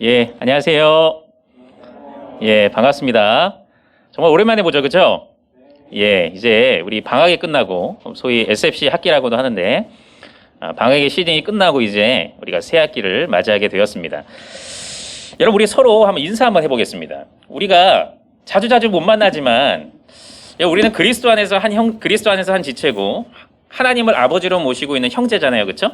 예, 안녕하세요. 예, 반갑습니다. 정말 오랜만에 보죠, 그죠? 예, 이제 우리 방학이 끝나고, 소위 SFC 학기라고도 하는데, 방학의 시즌이 끝나고 이제 우리가 새 학기를 맞이하게 되었습니다. 여러분, 우리 서로 한번 인사 한번 해보겠습니다. 우리가 자주자주 못 만나지만, 우리는 그리스도 안에서 한 지체고, 하나님을 아버지로 모시고 있는 형제잖아요, 그쵸?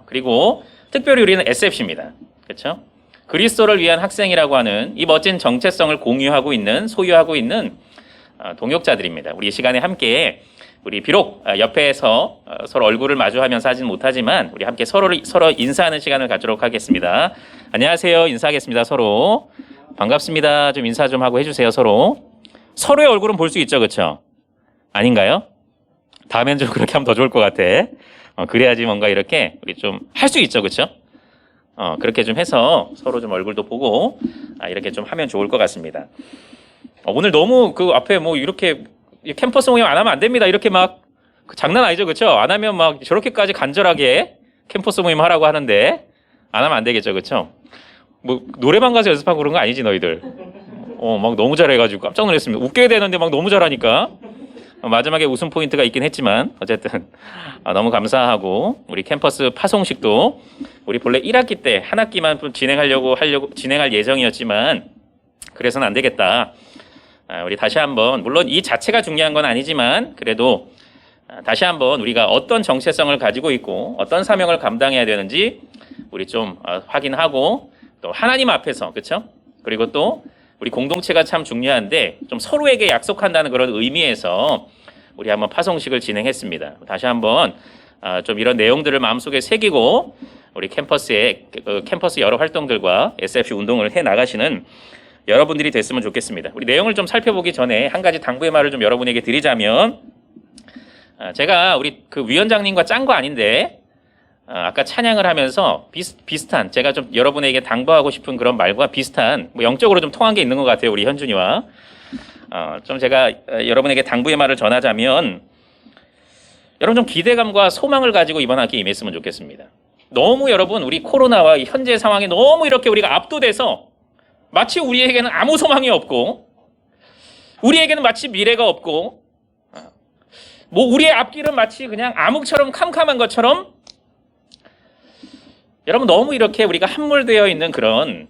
그리고 특별히 우리는 SFC입니다. 그쵸? 그리스도를 위한 학생이라고 하는 이 멋진 정체성을 공유하고 있는, 소유하고 있는 동역자들입니다. 우리 이 시간에 함께 우리 비록 옆에서 서로 얼굴을 마주하면서 하진 못하지만 우리 함께 서로 인사하는 시간을 갖도록 하겠습니다. 안녕하세요. 인사하겠습니다. 서로 반갑습니다. 좀 인사 좀 하고 해주세요. 서로의 얼굴은 볼 수 있죠, 그렇죠? 아닌가요? 다음엔 좀 그렇게 하면 더 좋을 것 같아. 그래야지 뭔가 이렇게 우리 좀 할 수 있죠, 그렇죠? 그렇게 좀 해서 서로 좀 얼굴도 보고 이렇게 좀 하면 좋을 것 같습니다. 오늘 너무 그 앞에 뭐 이렇게 캠퍼스 모임 안 하면 안 됩니다. 이렇게 막 장난 아니죠, 그렇죠? 안 하면 막 저렇게까지 간절하게 캠퍼스 모임 하라고 하는데 안 하면 안 되겠죠, 그렇죠? 뭐 노래방 가서 연습하고 그런 거 아니지 너희들? 막 너무 잘해가지고 깜짝 놀랐습니다. 웃겨야 되는데 막 너무 잘하니까. 마지막에 웃음 포인트가 있긴 했지만 어쨌든 너무 감사하고 우리 캠퍼스 파송식도 우리 본래 1학기 때 한 학기만 진행할 예정이었지만 그래서는 안 되겠다. 우리 다시 한번 물론 이 자체가 중요한 건 아니지만 그래도 다시 한번 우리가 어떤 정체성을 가지고 있고 어떤 사명을 감당해야 되는지 우리 좀 확인하고 또 하나님 앞에서 그렇죠? 그리고 또 우리 공동체가 참 중요한데 좀 서로에게 약속한다는 그런 의미에서 우리 한번 파송식을 진행했습니다. 다시 한번 좀 이런 내용들을 마음속에 새기고 우리 캠퍼스 여러 활동들과 SFC 운동을 해 나가시는 여러분들이 됐으면 좋겠습니다. 우리 내용을 좀 살펴보기 전에 한 가지 당부의 말을 좀 여러분에게 드리자면 제가 우리 그 위원장님과 짠 거 아닌데 아까 찬양을 하면서 비슷한 제가 좀 여러분에게 당부하고 싶은 그런 말과 비슷한 뭐 영적으로 좀 통한 게 있는 것 같아요. 우리 현준이와 좀 제가 여러분에게 당부의 말을 전하자면 여러분 좀 기대감과 소망을 가지고 이번 학기에 임했으면 좋겠습니다. 너무 여러분 우리 코로나와 현재 상황에 너무 이렇게 우리가 압도돼서 마치 우리에게는 아무 소망이 없고 우리에게는 마치 미래가 없고 뭐 우리의 앞길은 마치 그냥 암흑처럼 캄캄한 것처럼 여러분 너무 이렇게 우리가 함몰되어 있는 그런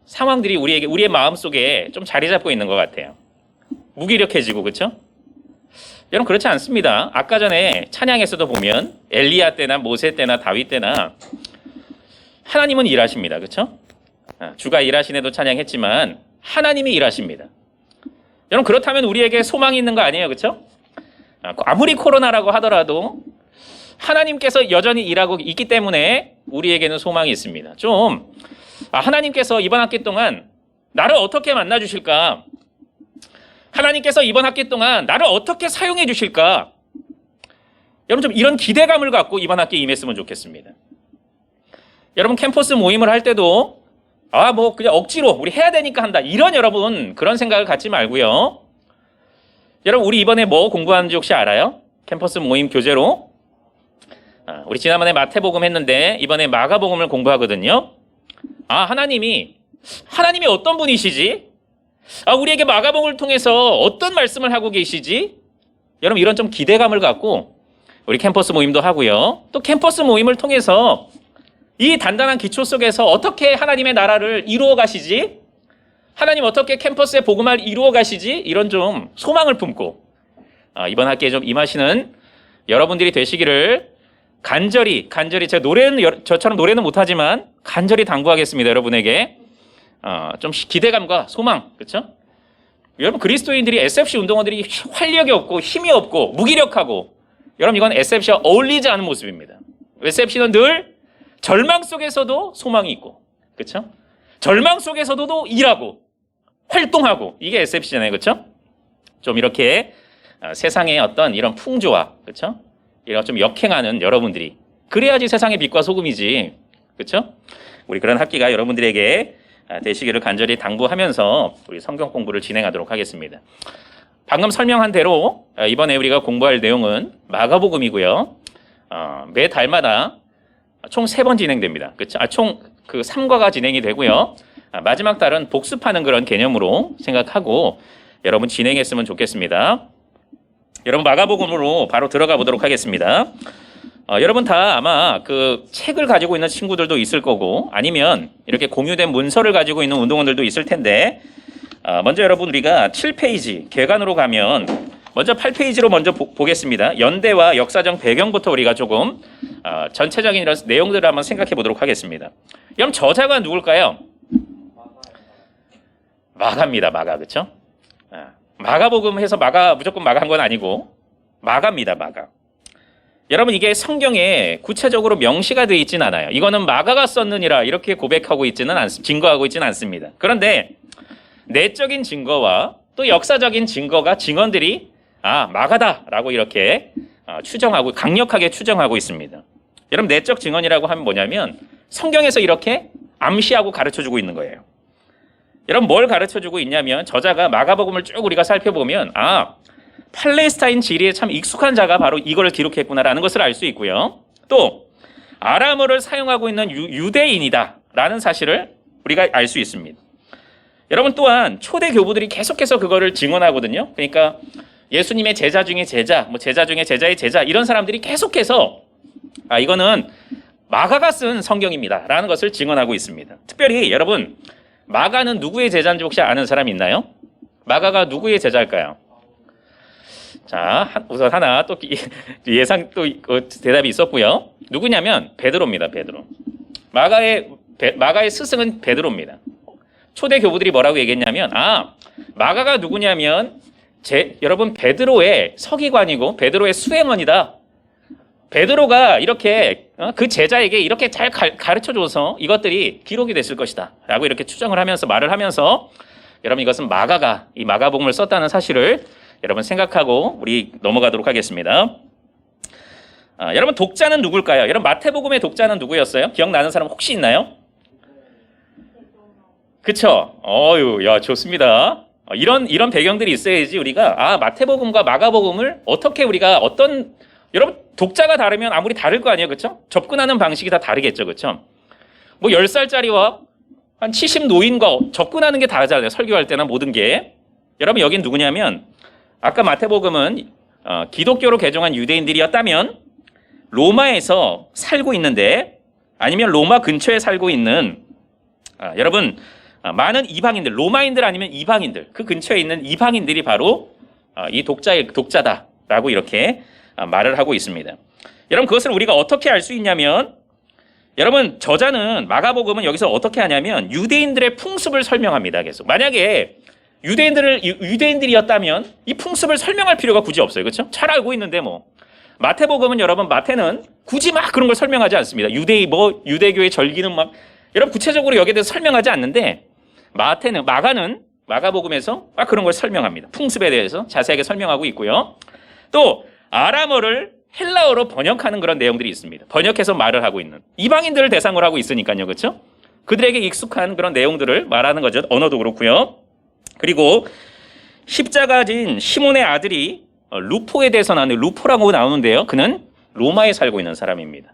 상황들이 우리의 마음속에 좀 자리 잡고 있는 것 같아요. 무기력해지고 그렇죠? 여러분 그렇지 않습니다. 아까 전에 찬양에서도 보면 엘리야 때나 모세 때나 다윗 때나 하나님은 일하십니다. 그렇죠? 주가 일하시네도 찬양했지만 하나님이 일하십니다. 여러분 그렇다면 우리에게 소망이 있는 거 아니에요. 그렇죠? 아무리 코로나라고 하더라도 하나님께서 여전히 일하고 있기 때문에 우리에게는 소망이 있습니다. 좀 하나님께서 이번 학기 동안 나를 어떻게 만나 주실까? 하나님께서 이번 학기 동안 나를 어떻게 사용해 주실까? 여러분 좀 이런 기대감을 갖고 이번 학기에 임했으면 좋겠습니다. 여러분 캠퍼스 모임을 할 때도 뭐 그냥 억지로 우리 해야 되니까 한다. 이런 여러분 그런 생각을 갖지 말고요. 여러분 우리 이번에 뭐 공부하는지 혹시 알아요? 캠퍼스 모임 교재로 우리 지난번에 마태복음 했는데 이번에 마가복음을 공부하거든요. 하나님이 어떤 분이시지? 우리에게 마가복음을 통해서 어떤 말씀을 하고 계시지? 여러분 이런 좀 기대감을 갖고 우리 캠퍼스 모임도 하고요. 또 캠퍼스 모임을 통해서 이 단단한 기초 속에서 어떻게 하나님의 나라를 이루어 가시지? 하나님 어떻게 캠퍼스의 복음을 이루어 가시지? 이런 좀 소망을 품고 이번 학기에 좀 임하시는 여러분들이 되시기를 간절히 저처럼 노래는 못하지만 간절히 당부하겠습니다. 여러분에게 좀 기대감과 소망 그렇죠? 여러분 그리스도인들이 SFC 운동원들이 활력이 없고 힘이 없고 무기력하고 여러분 이건 SFC와 어울리지 않은 모습입니다. SFC는 늘 절망 속에서도 소망이 있고 그렇죠? 절망 속에서도 일하고 활동하고 이게 SFC잖아요. 그렇죠? 좀 이렇게 세상의 어떤 이런 풍조와 그렇죠? 이런 좀 역행하는 여러분들이 그래야지 세상의 빛과 소금이지 그렇죠? 우리 그런 학기가 여러분들에게 되시기를 간절히 당부하면서 우리 성경 공부를 진행하도록 하겠습니다. 방금 설명한 대로 이번에 우리가 공부할 내용은 마가복음이고요. 매 달마다 총 3번 진행됩니다. 그렇죠? 총 그 3과가 진행이 되고요. 마지막 달은 복습하는 그런 개념으로 생각하고 여러분 진행했으면 좋겠습니다. 여러분 마가복음으로 바로 들어가 보도록 하겠습니다. 여러분 다 아마 그 책을 가지고 있는 친구들도 있을 거고 아니면 이렇게 공유된 문서를 가지고 있는 운동원들도 있을 텐데 먼저 여러분 우리가 7페이지 개관으로 가면 먼저 8페이지로 먼저 보겠습니다. 연대와 역사적 배경부터 우리가 조금 전체적인 이런 내용들을 한번 생각해 보도록 하겠습니다. 그럼 저자가 누굴까요? 마가입니다. 마가 그렇죠? 마가복음 해서 마가 무조건 마가한 건 아니고 마가입니다. 마가. 여러분 이게 성경에 구체적으로 명시가 되어 있지는 않아요. 이거는 마가가 썼느니라 이렇게 고백하고 있지는 증거하고 있지는 않습니다. 그런데 내적인 증거와 또 역사적인 증언들이 마가다라고 이렇게 추정하고 강력하게 추정하고 있습니다. 여러분 내적 증언이라고 하면 뭐냐면 성경에서 이렇게 암시하고 가르쳐주고 있는 거예요. 여러분 뭘 가르쳐주고 있냐면 저자가 마가복음을 쭉 우리가 살펴보면 팔레스타인 지리에 참 익숙한 자가 바로 이걸 기록했구나라는 것을 알 수 있고요. 또 아람어를 사용하고 있는 유대인이다라는 사실을 우리가 알 수 있습니다. 여러분 또한 초대 교부들이 계속해서 그거를 증언하거든요. 그러니까 예수님의 제자 중에 제자, 제자 중에 제자의 제자 이런 사람들이 계속해서 이거는 마가가 쓴 성경입니다라는 것을 증언하고 있습니다. 특별히 여러분 마가는 누구의 제자인지 혹시 아는 사람 있나요? 마가가 누구의 제자일까요? 자, 우선 하나 또 예상 또 대답이 있었고요. 누구냐면 베드로입니다. 베드로. 마가의 스승은 베드로입니다. 초대 교부들이 뭐라고 얘기했냐면 마가가 누구냐면 여러분 베드로의 서기관이고 베드로의 수행원이다. 베드로가 이렇게 그 제자에게 이렇게 잘 가르쳐줘서 이것들이 기록이 됐을 것이다 라고 이렇게 추정을 하면서 말을 하면서 여러분 이것은 마가가 이 마가복음을 썼다는 사실을 여러분 생각하고 우리 넘어가도록 하겠습니다. 여러분 독자는 누굴까요? 여러분 마태복음의 독자는 누구였어요? 기억나는 사람 혹시 있나요? 그쵸? 야 좋습니다. 이런 배경들이 있어야지 우리가 마태복음과 마가복음을 어떻게 우리가 여러분 독자가 다르면 아무리 다를 거 아니에요, 그렇죠? 접근하는 방식이 다 다르겠죠, 그렇죠? 10살짜리와 한 70 노인과 접근하는 게 다르잖아요. 설교할 때나 모든 게. 여러분 여긴 누구냐면 아까 마태복음은 기독교로 개종한 유대인들이었다면 로마에서 살고 있는데 아니면 로마 근처에 살고 있는 여러분 많은 이방인들, 로마인들 아니면 이방인들 그 근처에 있는 이방인들이 바로 이 독자다라고 이렇게 말을 하고 있습니다. 여러분 그것을 우리가 어떻게 알 수 있냐면 여러분 저자는 마가복음은 여기서 어떻게 하냐면 유대인들의 풍습을 설명합니다. 계속 만약에 유대인들이었다면 이 풍습을 설명할 필요가 굳이 없어요. 그렇죠? 잘 알고 있는데 마태복음은 여러분 마태는 굳이 막 그런 걸 설명하지 않습니다. 유대교의 절기는 여러분 구체적으로 여기에 대해서 설명하지 않는데 마가는 마가복음에서 막 그런 걸 설명합니다. 풍습에 대해서 자세하게 설명하고 있고요. 또 아람어를 헬라어로 번역하는 그런 내용들이 있습니다. 번역해서 말을 하고 있는 이방인들을 대상으로 하고 있으니까요. 그렇죠? 그들에게 익숙한 그런 내용들을 말하는 거죠. 언어도 그렇고요. 그리고 십자가진 시몬의 아들이 루포에 대해서 나오는데 루포라고 나오는데요. 그는 로마에 살고 있는 사람입니다.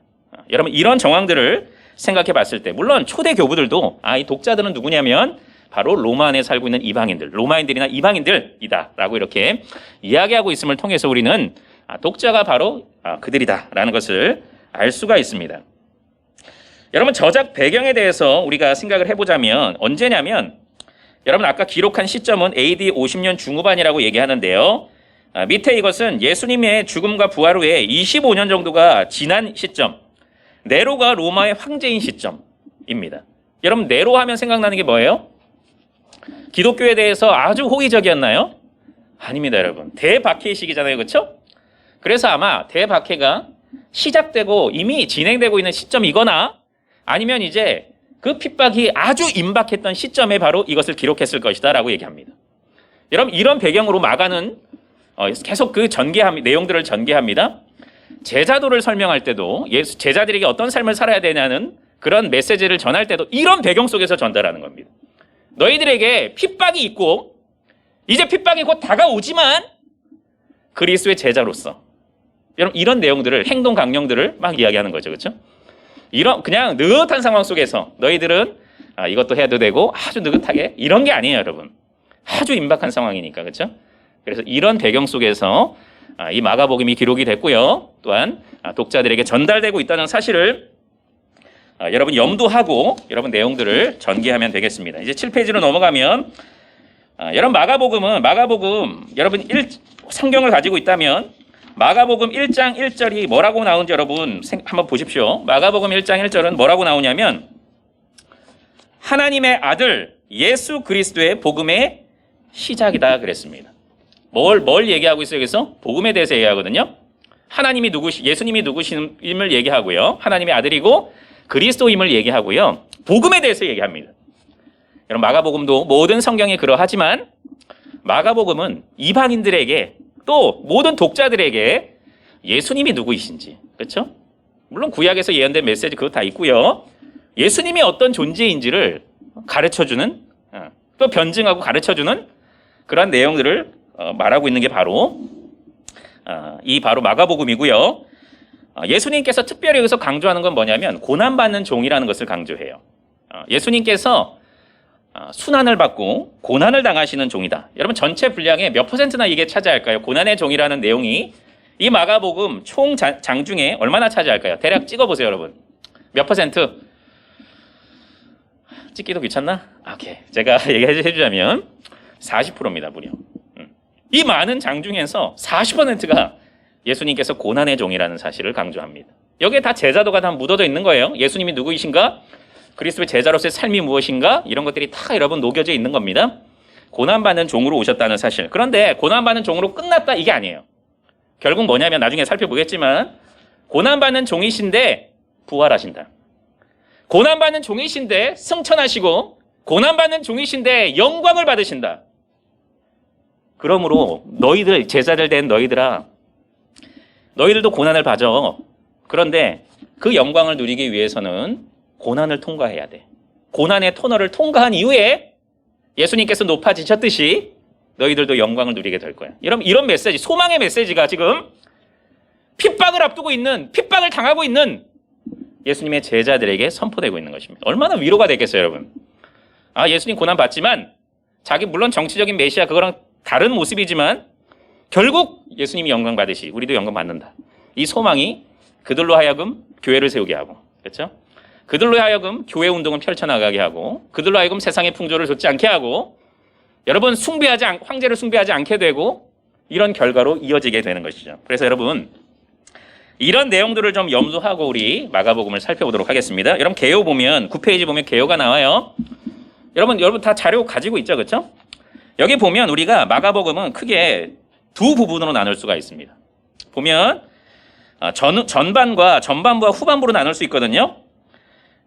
여러분 이런 정황들을 생각해 봤을 때 물론 초대 교부들도 이 독자들은 누구냐면 바로 로마 안에 살고 있는 이방인들, 로마인들이나 이방인들이다 라고 이렇게 이야기하고 있음을 통해서 우리는 독자가 바로 그들이다라는 것을 알 수가 있습니다. 여러분 저작 배경에 대해서 우리가 생각을 해보자면 언제냐면 여러분 아까 기록한 시점은 AD 50년 중후반이라고 얘기하는데요. 밑에 이것은 예수님의 죽음과 부활 후에 25년 정도가 지난 시점, 네로가 로마의 황제인 시점입니다. 여러분 네로 하면 생각나는 게 뭐예요? 기독교에 대해서 아주 호의적이었나요? 아닙니다, 여러분. 대박해의 시기잖아요, 그렇죠? 그래서 아마 대박해가 시작되고 이미 진행되고 있는 시점이거나 아니면 이제 그 핍박이 아주 임박했던 시점에 바로 이것을 기록했을 것이다 라고 얘기합니다. 여러분 이런 배경으로 마가는 계속 그 내용들을 전개합니다. 제자도를 설명할 때도 제자들에게 어떤 삶을 살아야 되냐는 그런 메시지를 전할 때도 이런 배경 속에서 전달하는 겁니다. 너희들에게 핍박이 있고 이제 핍박이 곧 다가오지만 그리스도의 제자로서 여러분 이런 내용들을 행동 강령들을 막 이야기하는 거죠. 그렇죠? 이런 그냥 느긋한 상황 속에서 너희들은 이것도 해도 되고 아주 느긋하게 이런 게 아니에요, 여러분. 아주 임박한 상황이니까 그렇죠? 그래서 이런 배경 속에서 이 마가복음이 기록이 됐고요. 또한 독자들에게 전달되고 있다는 사실을 여러분 염두하고 여러분 내용들을 전개하면 되겠습니다. 이제 7페이지로 넘어가면 여러분 마가복음 여러분 성경을 가지고 있다면 마가복음 1장 1절이 뭐라고 나오는지 여러분 한번 보십시오. 마가복음 1장 1절은 뭐라고 나오냐면 하나님의 아들 예수 그리스도의 복음의 시작이다 그랬습니다. 뭘 얘기하고 있어요? 그래서 복음에 대해서 얘기하거든요. 예수님이 누구심을 얘기하고요. 하나님의 아들이고 그리스도임을 얘기하고요. 복음에 대해서 얘기합니다. 여러분 마가복음도 모든 성경이 그러하지만 마가복음은 이방인들에게 또 모든 독자들에게 예수님이 누구이신지 그렇죠? 물론 구약에서 예언된 메시지 그거 다 있고요. 예수님이 어떤 존재인지를 가르쳐주는 또 변증하고 가르쳐주는 그런 내용들을 말하고 있는 게 바로 바로 마가복음이고요. 예수님께서 특별히 여기서 강조하는 건 뭐냐면 고난받는 종이라는 것을 강조해요. 예수님께서 순환을 받고 고난을 당하시는 종이다. 여러분 전체 분량의 몇 %나 이게 차지할까요? 고난의 종이라는 내용이 이 마가복음 총 장 중에 얼마나 차지할까요? 대략 찍어보세요, 여러분. 몇 %? 찍기도 귀찮나? 오케이. 제가 얘기해 주자면 40%입니다, 무려. 이 많은 장 중에서 40%가 예수님께서 고난의 종이라는 사실을 강조합니다. 여기에 다 제자도가 다 묻어져 있는 거예요. 예수님이 누구이신가? 그리스도의 제자로서의 삶이 무엇인가? 이런 것들이 다 여러분 녹여져 있는 겁니다. 고난받는 종으로 오셨다는 사실. 그런데 고난받는 종으로 끝났다 이게 아니에요. 결국 뭐냐면 나중에 살펴보겠지만 고난받는 종이신데 부활하신다. 고난받는 종이신데 승천하시고 고난받는 종이신데 영광을 받으신다. 그러므로 너희들 제자들 된 너희들아 너희들도 고난을 받아. 그런데 그 영광을 누리기 위해서는 고난을 통과해야 돼. 고난의 터널을 통과한 이후에 예수님께서 높아지셨듯이 너희들도 영광을 누리게 될 거야. 이런 메시지, 소망의 메시지가 지금 핍박을 앞두고 있는, 핍박을 당하고 있는 예수님의 제자들에게 선포되고 있는 것입니다. 얼마나 위로가 되겠어요, 여러분. 예수님 고난 받지만 자기 물론 정치적인 메시아 그거랑 다른 모습이지만 결국 예수님이 영광 받으시, 우리도 영광 받는다. 이 소망이 그들로 하여금 교회를 세우게 하고, 그렇죠? 그들로 하여금 교회 운동을 펼쳐나가게 하고 그들로 하여금 세상의 풍조를 좇지 않게 하고 여러분 황제를 숭배하지 않게 되고 이런 결과로 이어지게 되는 것이죠. 그래서 여러분 이런 내용들을 좀 염두하고 우리 마가복음을 살펴보도록 하겠습니다. 여러분 개요 보면 9페이지 보면 개요가 나와요. 여러분 다 자료 가지고 있죠, 그렇죠? 여기 보면 우리가 마가복음은 크게 두 부분으로 나눌 수가 있습니다. 보면 전반부와 후반부로 나눌 수 있거든요.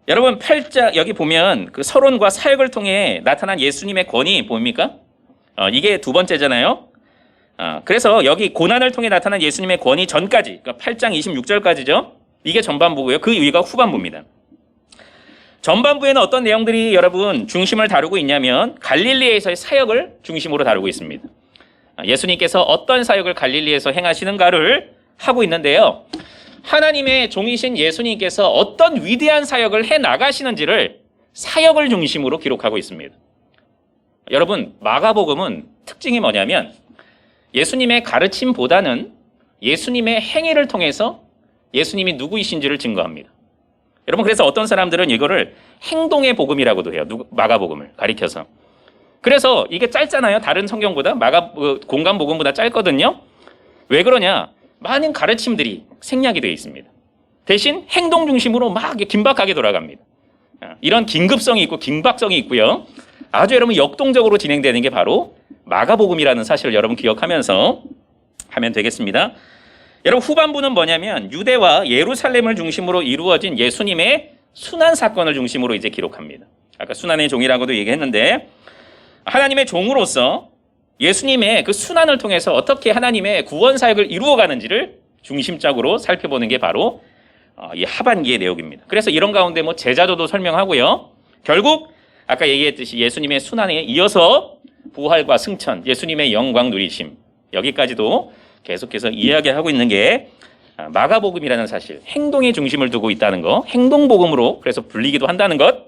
여러분 8장 여기 보면 그 서론과 사역을 통해 나타난 예수님의 권위 보입니까? 이게 두 번째잖아요. 그래서 여기 고난을 통해 나타난 예수님의 권위 전까지, 그러니까 8장 26절까지죠. 이게 전반부고요. 그 위가 후반부입니다. 전반부에는 어떤 내용들이 여러분 중심을 다루고 있냐면 갈릴리에서의 사역을 중심으로 다루고 있습니다. 예수님께서 어떤 사역을 갈릴리에서 행하시는가를 하고 있는데요. 하나님의 종이신 예수님께서 어떤 위대한 사역을 해나가시는지를 사역을 중심으로 기록하고 있습니다. 여러분 마가복음은 특징이 뭐냐면 예수님의 가르침보다는 예수님의 행위를 통해서 예수님이 누구이신지를 증거합니다. 여러분 그래서 어떤 사람들은 이거를 행동의 복음이라고도 해요. 마가복음을 가리켜서. 그래서 이게 짧잖아요. 다른 성경보다 공간 복음보다 짧거든요. 왜 그러냐? 많은 가르침들이 생략이 되어 있습니다. 대신 행동 중심으로 막 긴박하게 돌아갑니다. 이런 긴급성이 있고 긴박성이 있고요. 아주 여러분 역동적으로 진행되는 게 바로 마가복음이라는 사실을 여러분 기억하면서 하면 되겠습니다. 여러분 후반부는 뭐냐면 유대와 예루살렘을 중심으로 이루어진 예수님의 순환 사건을 중심으로 이제 기록합니다. 아까 순환의 종이라고도 얘기했는데 하나님의 종으로서 예수님의 그 순환을 통해서 어떻게 하나님의 구원 사역을 이루어가는지를 중심적으로 살펴보는 게 바로 이 하반기의 내용입니다. 그래서 이런 가운데 뭐 제자도도 설명하고요. 결국 아까 얘기했듯이 예수님의 순환에 이어서 부활과 승천, 예수님의 영광 누리심 여기까지도 계속해서 이야기하고 있는 게 마가복음이라는 사실, 행동에 중심을 두고 있다는 거, 행동복음으로 그래서 불리기도 한다는 것,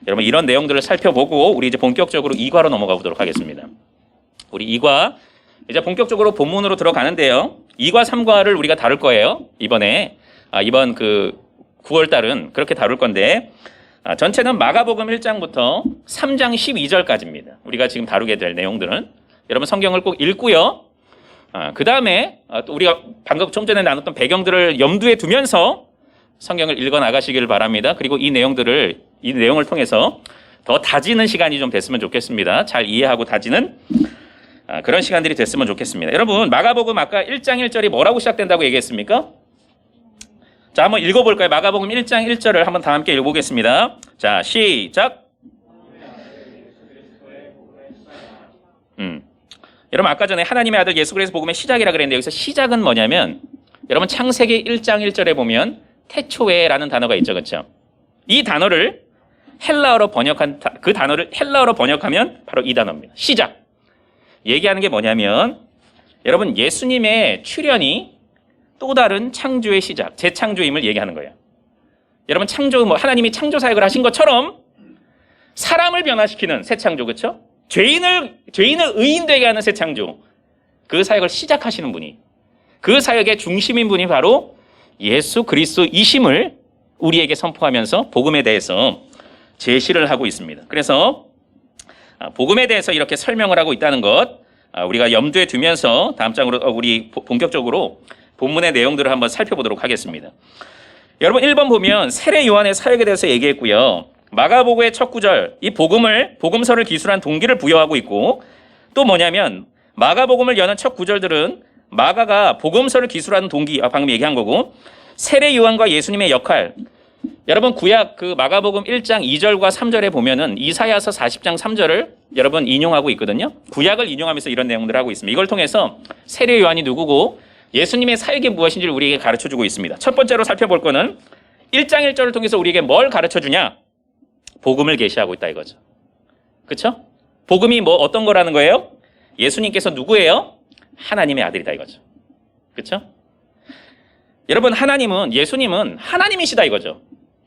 여러분 이런 내용들을 살펴보고 우리 이제 본격적으로 2과로 넘어가 보도록 하겠습니다. 우리 2과 이제 본격적으로 본문으로 들어가는데요. 2과 3과를 우리가 다룰 거예요. 이번에 이번 그 9월 달은 그렇게 다룰 건데 전체는 마가복음 1장부터 3장 12절까지입니다. 우리가 지금 다루게 될 내용들은 여러분 성경을 꼭 읽고요. 그 다음에 또 우리가 방금 좀 전에 나눴던 배경들을 염두에 두면서 성경을 읽어 나가시기를 바랍니다. 그리고 이 내용을 통해서 더 다지는 시간이 좀 됐으면 좋겠습니다. 잘 이해하고 다지는 그런 시간들이 됐으면 좋겠습니다. 여러분 마가복음 아까 1장 1절이 뭐라고 시작된다고 얘기했습니까? 자, 한번 읽어볼까요? 마가복음 1장 1절을 한번 다 함께 읽어보겠습니다. 자, 시작. 여러분 아까 전에 하나님의 아들 예수 그리스도 복음의 시작이라 그랬는데 여기서 시작은 뭐냐면 여러분 창세기 1장 1절에 보면 태초에라는 단어가 있죠, 그렇죠? 이 단어를 헬라어로 번역하면 바로 이 단어입니다. 시작. 얘기하는 게 뭐냐면 여러분 예수님의 출현이 또 다른 창조의 시작, 재창조임을 얘기하는 거예요. 여러분 하나님이 창조 사역을 하신 것처럼 사람을 변화시키는 새 창조, 그렇죠? 죄인을 의인 되게 하는 새 창조, 그 사역을 시작하시는 분이, 그 사역의 중심인 분이 바로 예수 그리스도이심을 우리에게 선포하면서 복음에 대해서 제시를 하고 있습니다. 그래서 복음에 대해서 이렇게 설명을 하고 있다는 것 우리가 염두에 두면서 다음 장으로 우리 본격적으로 본문의 내용들을 한번 살펴보도록 하겠습니다. 여러분 1번 보면 세례 요한의 사역에 대해서 얘기했고요. 마가복음의 첫 구절, 이 복음서를 기술한 동기를 부여하고 있고 또 뭐냐면 마가복음을 여는 첫 구절들은 마가가 복음서를 기술하는 동기, 방금 얘기한 거고 세례 요한과 예수님의 역할, 여러분 구약 그 마가복음 1장 2절과 3절에 보면은 이사야서 40장 3절을 여러분 인용하고 있거든요. 구약을 인용하면서 이런 내용들을 하고 있습니다. 이걸 통해서 세례 요한이 누구고 예수님의 사역이 무엇인지를 우리에게 가르쳐주고 있습니다. 첫 번째로 살펴볼 거는 1장 1절을 통해서 우리에게 뭘 가르쳐주냐? 복음을 계시하고 있다 이거죠. 그렇죠? 복음이 뭐 어떤 거라는 거예요? 예수님께서 누구예요? 하나님의 아들이다 이거죠. 그렇죠? 여러분 예수님은 하나님이시다 이거죠.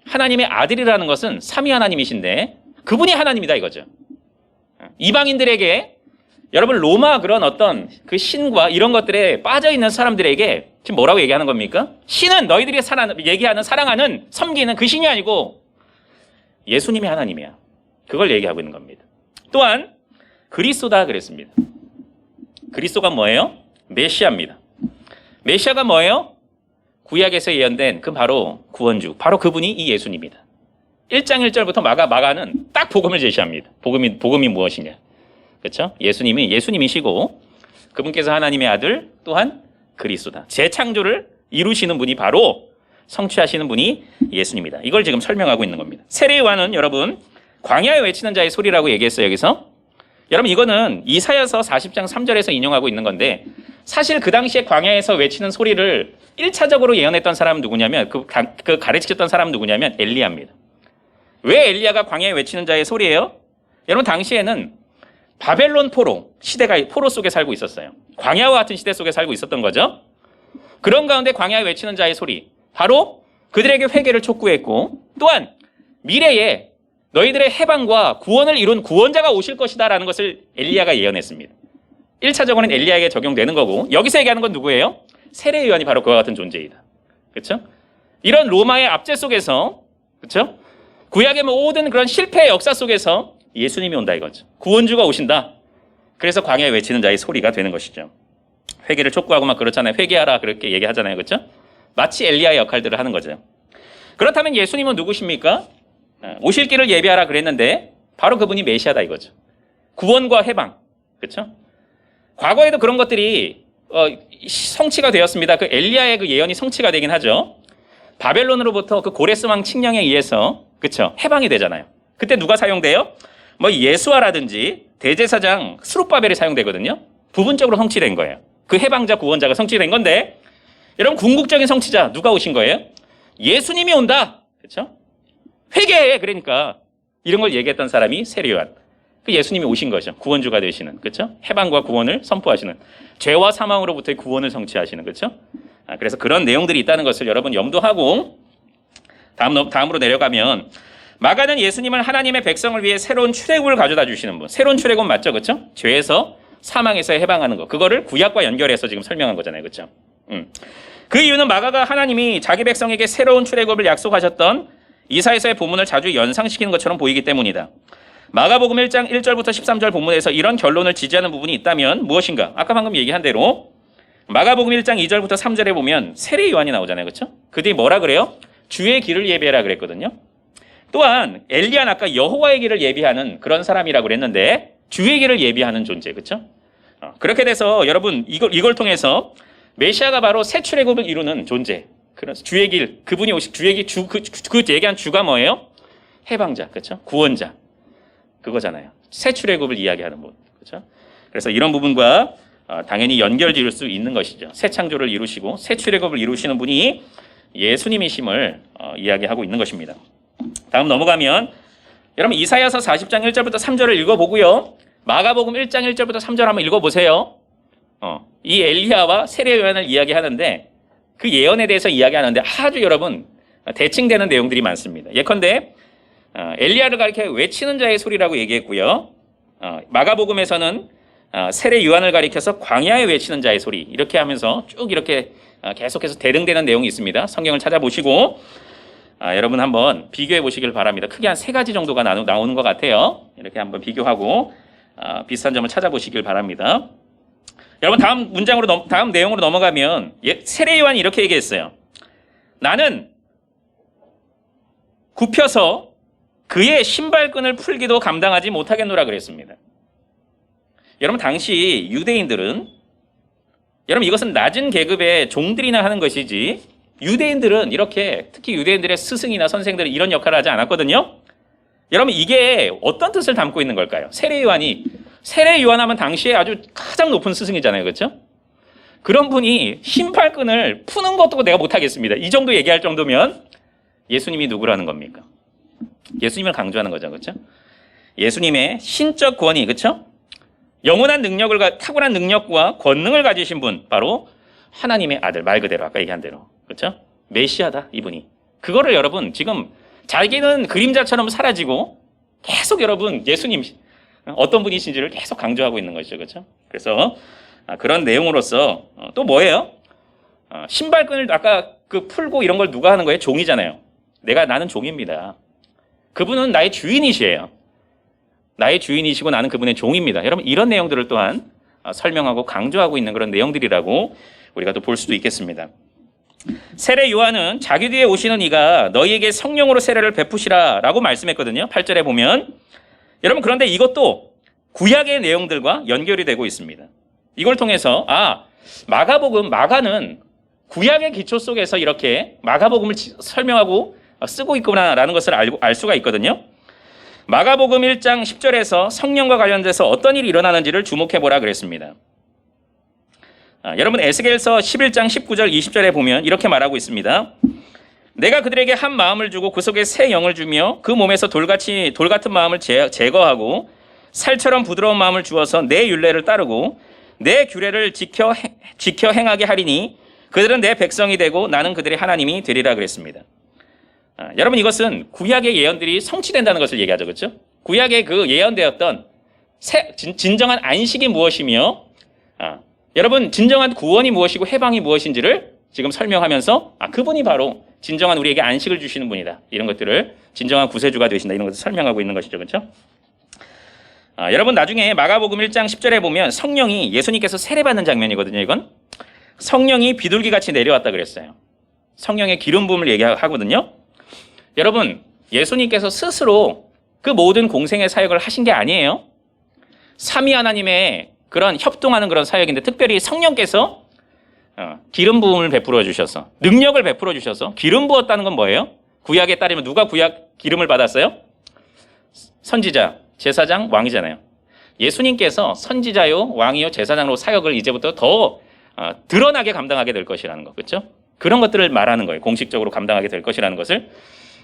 하나님의 아들이라는 것은 삼위 하나님이신데 그분이 하나님이다 이거죠. 이방인들에게 여러분 로마 그런 어떤 그 신과 이런 것들에 빠져 있는 사람들에게 지금 뭐라고 얘기하는 겁니까? 신은 너희들이 얘기하는 사랑하는 섬기는 그 신이 아니고 예수님이 하나님이야. 그걸 얘기하고 있는 겁니다. 또한 그리스도다 그랬습니다. 그리스도가 뭐예요? 메시아입니다. 메시아가 뭐예요? 구약에서 예언된 그 바로 구원주, 바로 그분이 이 예수님이다. 1장 1절부터 마가는 딱 복음을 제시합니다. 복음이 무엇이냐? 그렇죠? 예수님이시고 그분께서 하나님의 아들 또한 그리스도다. 재창조를 이루시는 분이 바로 성취하시는 분이 예수님이다. 이걸 지금 설명하고 있는 겁니다. 세례 요한은 여러분 광야에 외치는 자의 소리라고 얘기했어요. 여기서 여러분 이거는 이사야서 40장 3절에서 인용하고 있는 건데 사실 그 당시에 광야에서 외치는 소리를 1차적으로 예언했던 사람은 누구냐면 그 가르치셨던 사람은 누구냐면 엘리야입니다. 왜 엘리야가 광야에 외치는 자의 소리예요? 여러분 당시에는 바벨론 포로 속에 살고 있었어요. 광야와 같은 시대 속에 살고 있었던 거죠. 그런 가운데 광야에 외치는 자의 소리, 바로 그들에게 회개를 촉구했고 또한 미래에 너희들의 해방과 구원을 이룬 구원자가 오실 것이다라는 것을 엘리야가 예언했습니다. 1차적으로는 엘리야에게 적용되는 거고 여기서 얘기하는 건 누구예요? 세례 요한이 바로 그와 같은 존재이다. 그렇죠? 이런 로마의 압제 속에서 그렇죠? 구약의 모든 그런 실패의 역사 속에서 예수님이 온다 이거죠. 구원주가 오신다. 그래서 광야에 외치는 자의 소리가 되는 것이죠. 회개를 촉구하고 막 그렇잖아요. 회개하라 그렇게 얘기하잖아요. 그렇죠? 마치 엘리야의 역할들을 하는 거죠. 그렇다면 예수님은 누구십니까? 오실 길을 예비하라 그랬는데 바로 그분이 메시아다 이거죠. 구원과 해방. 그렇죠? 과거에도 그런 것들이 성취가 되었습니다. 그 엘리야의 그 예언이 성취가 되긴 하죠. 바벨론으로부터 그 고레스 왕 칙령에 의해서 그렇죠? 해방이 되잖아요. 그때 누가 사용돼요? 뭐 예수아라든지 대제사장 스룹바벨이 사용되거든요. 부분적으로 성취된 거예요. 그 해방자 구원자가 성취된 건데 여러분 궁극적인 성취자 누가 오신 거예요? 예수님이 온다. 그렇죠? 회개해. 그러니까 이런 걸 얘기했던 사람이 세례 요한. 그 예수님이 오신 거죠. 구원주가 되시는. 그렇죠? 해방과 구원을 선포하시는. 죄와 사망으로부터의 구원을 성취하시는. 그렇죠? 그래서 그런 내용들이 있다는 것을 여러분 염두하고 다음으로 내려가면 마가는 예수님을 하나님의 백성을 위해 새로운 출애굽을 가져다 주시는 분. 새로운 출애굽 맞죠, 그렇죠? 죄에서 사망에서 해방하는 거. 그거를 구약과 연결해서 지금 설명한 거잖아요, 그렇죠? 그 이유는 마가가 하나님이 자기 백성에게 새로운 출애굽을 약속하셨던 이사야서의 본문을 자주 연상시키는 것처럼 보이기 때문이다. 마가복음 1장 1절부터 13절 본문에서 이런 결론을 지지하는 부분이 있다면 무엇인가? 아까 방금 얘기한 대로 마가복음 1장 2절부터 3절에 보면 세례 요한이 나오잖아요, 그렇죠? 그 뒤에 뭐라 그래요? 주의 길을 예비해라 그랬거든요. 또한 엘리야는 아까 여호와의 길을 예비하는 그런 사람이라고 그랬는데 주의 길을 예비하는 존재, 그렇죠? 그렇게 돼서 여러분 이걸 통해서 메시아가 바로 새 출애굽을 이루는 존재. 그래서 주의 길, 그분이 오시 주의 길, 그 얘기한 주가 뭐예요? 해방자, 그렇죠? 구원자, 그거잖아요. 새 출애굽을 이야기하는 분, 그렇죠? 그래서 이런 부분과 당연히 연결지을 수 있는 것이죠. 새 창조를 이루시고 새 출애굽을 이루시는 분이 예수님이심을 이야기하고 있는 것입니다. 다음 넘어가면 여러분 이사야서 40장 1절부터 3절을 읽어보고요. 마가복음 1장 1절부터 3절 한번 읽어보세요. 이 엘리야와 세례 요한을 이야기하는데 그 예언에 대해서 이야기하는데 아주 여러분 대칭되는 내용들이 많습니다. 예컨대 엘리야를 가리켜 외치는 자의 소리라고 얘기했고요. 마가복음에서는 세례 요한을 가리켜서 광야에 외치는 자의 소리 이렇게 하면서 쭉 이렇게 계속해서 대등되는 내용이 있습니다. 성경을 찾아보시고 여러분 한번 비교해 보시길 바랍니다. 크게 한 3가지 정도가 나오는 것 같아요. 이렇게 한번 비교하고 비슷한 점을 찾아보시길 바랍니다. 여러분 다음 내용으로 넘어가면 세례 요한이 이렇게 얘기했어요. 나는 굽혀서 그의 신발끈을 풀기도 감당하지 못하겠노라 그랬습니다. 여러분 당시 유대인들은 여러분 이것은 낮은 계급의 종들이나 하는 것이지 유대인들은 이렇게 특히 유대인들의 스승이나 선생들은 이런 역할을 하지 않았거든요. 여러분 이게 어떤 뜻을 담고 있는 걸까요? 세례 요한하면 당시에 아주 가장 높은 스승이잖아요, 그렇죠? 그런 분이 신발끈을 푸는 것도 내가 못하겠습니다. 이 정도 얘기할 정도면 예수님이 누구라는 겁니까? 예수님을 강조하는 거죠, 그렇죠? 예수님의 신적 권위, 그렇죠? 영원한 탁월한 능력과 권능을 가지신 분, 바로 하나님의 아들, 말 그대로 아까 얘기한 대로, 그렇죠? 메시아다 이분이. 그거를 여러분 지금 자기는 그림자처럼 사라지고 계속 여러분 예수님 어떤 분이신지를 계속 강조하고 있는 것이죠, 그렇죠? 그래서 그런 내용으로서 또 뭐예요? 신발끈을 아까 풀고 이런 걸 누가 하는 거예요? 종이잖아요. 나는 종입니다. 그분은 나의 주인이시에요. 나의 주인이시고 나는 그분의 종입니다. 여러분 이런 내용들을 또한 설명하고 강조하고 있는 그런 내용들이라고 우리가 또 볼 수도 있겠습니다. 세례 요한은 자기 뒤에 오시는 이가 너희에게 성령으로 세례를 베푸시라 라고 말씀했거든요. 8절에 보면 여러분 그런데 이것도 구약의 내용들과 연결이 되고 있습니다. 이걸 통해서 마가는 구약의 기초 속에서 이렇게 마가복음을 설명하고 쓰고 있구나라는 것을 알 수가 있거든요. 마가복음 1장 10절에서 성령과 관련돼서 어떤 일이 일어나는지를 주목해보라 그랬습니다. 여러분 에스겔서 11장 19절 20절에 보면 이렇게 말하고 있습니다. 내가 그들에게 한 마음을 주고 그 속에 새 영을 주며 그 몸에서 돌 같은 마음을 제거하고 살처럼 부드러운 마음을 주어서 내 율례를 따르고 내 규례를 지켜 행하게 하리니 그들은 내 백성이 되고 나는 그들의 하나님이 되리라 그랬습니다. 여러분 이것은 구약의 예언들이 성취된다는 것을 얘기하죠, 그렇죠? 구약의 그 예언되었던 진정한 안식이 무엇이며 여러분 진정한 구원이 무엇이고 해방이 무엇인지를 지금 설명하면서 그분이 바로 진정한 우리에게 안식을 주시는 분이다. 이런 것들을 진정한 구세주가 되신다. 이런 것을 설명하고 있는 것이죠, 그렇죠? 여러분 나중에 마가복음 1장 10절에 보면 성령이 예수님께서 세례받는 장면이거든요. 이건 성령이 비둘기같이 내려왔다 그랬어요. 성령의 기름 부음을 얘기하거든요. 여러분 예수님께서 스스로 그 모든 공생의 사역을 하신 게 아니에요. 삼위 하나님의 그런 협동하는 그런 사역인데 특별히 성령께서 기름 부음을 베풀어 주셔서 능력을 베풀어 주셔서 기름 부었다는 건 뭐예요? 구약에 따르면 누가 구약 기름을 받았어요? 선지자, 제사장, 왕이잖아요. 예수님께서 선지자요, 왕이요, 제사장으로 사역을 이제부터 더 드러나게 감당하게 될 것이라는 거, 그렇죠? 그런 것들을 말하는 거예요. 공식적으로 감당하게 될 것이라는 것을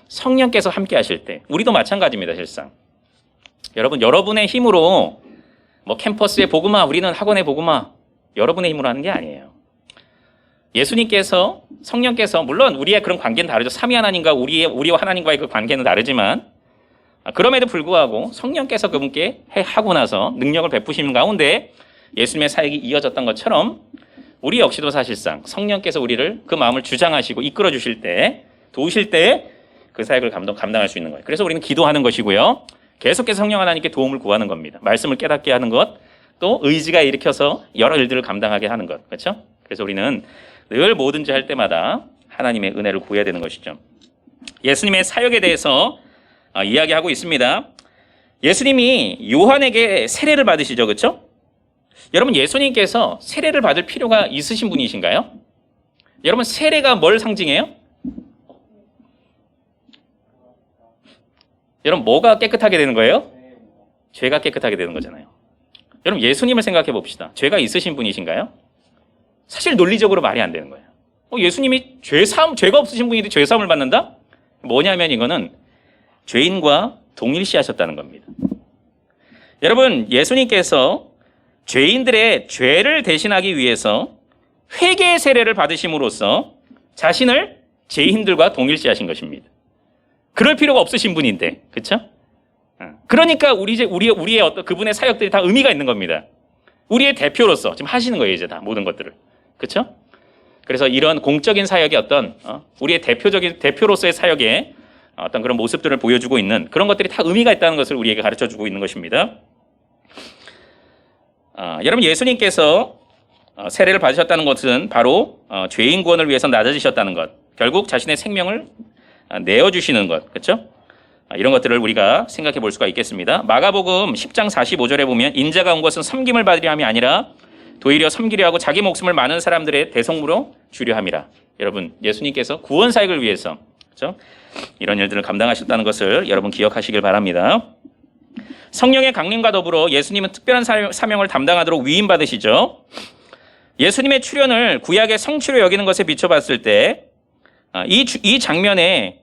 성령께서 함께 하실 때 우리도 마찬가지입니다. 실상 여러분의 힘으로 캠퍼스의 복음화, 우리는 학원의 복음화 여러분의 힘으로 하는 게 아니에요. 예수님께서 성령께서 물론 우리의 그런 관계는 다르죠. 삼위 하나님과 우리와 하나님과의 그 관계는 다르지만 그럼에도 불구하고 성령께서 그분께 하고 나서 능력을 베푸시는 가운데 예수님의 사역이 이어졌던 것처럼 우리 역시도 사실상 성령께서 우리를 그 마음을 주장하시고 이끌어 주실 때 도우실 때 그 사역을 감당할 수 있는 거예요. 그래서 우리는 기도하는 것이고요. 계속해서 성령 하나님께 도움을 구하는 겁니다. 말씀을 깨닫게 하는 것, 또 의지가 일으켜서 여러 일들을 감당하게 하는 것. 그렇죠? 그래서 우리는 늘 뭐든지 할 때마다 하나님의 은혜를 구해야 되는 것이죠. 예수님의 사역에 대해서 이야기하고 있습니다. 예수님이 요한에게 세례를 받으시죠. 그렇죠? 여러분 예수님께서 세례를 받을 필요가 있으신 분이신가요? 여러분 세례가 뭘 상징해요? 여러분 뭐가 깨끗하게 되는 거예요? 죄가 깨끗하게 되는 거잖아요. 여러분 예수님을 생각해 봅시다. 죄가 있으신 분이신가요? 사실 논리적으로 말이 안 되는 거예요. 예수님이 죄가 없으신 분인데 죄사함을 받는다? 뭐냐면 이거는 죄인과 동일시하셨다는 겁니다. 여러분 예수님께서 죄인들의 죄를 대신하기 위해서 회개의 세례를 받으심으로써 자신을 죄인들과 동일시하신 것입니다. 그럴 필요가 없으신 분인데, 그렇죠? 그러니까 우리의 어떤 그분의 사역들이 다 의미가 있는 겁니다. 우리의 대표로서 지금 하시는 거예요, 이제 다 모든 것들을, 그렇죠? 그래서 이런 공적인 사역의 어떤 우리의 대표로서의 사역의 어떤 그런 모습들을 보여주고 있는 그런 것들이 다 의미가 있다는 것을 우리에게 가르쳐주고 있는 것입니다. 여러분 예수님께서 세례를 받으셨다는 것은 바로 죄인 구원을 위해서 낮아지셨다는 것, 결국 자신의 생명을 내어주시는 것, 그렇죠? 이런 것들을 우리가 생각해 볼 수가 있겠습니다. 마가복음 10장 45절에 보면 인자가 온 것은 섬김을 받으려 함이 아니라 도리어 섬기려 하고 자기 목숨을 많은 사람들의 대속무로 주려 함이라. 여러분 예수님께서 구원 사역을 위해서 그렇죠? 이런 일들을 감당하셨다는 것을 여러분 기억하시길 바랍니다. 성령의 강림과 더불어 예수님은 특별한 사명을 담당하도록 위임받으시죠. 예수님의 출현을 구약의 성취로 여기는 것에 비춰봤을 때 이 장면의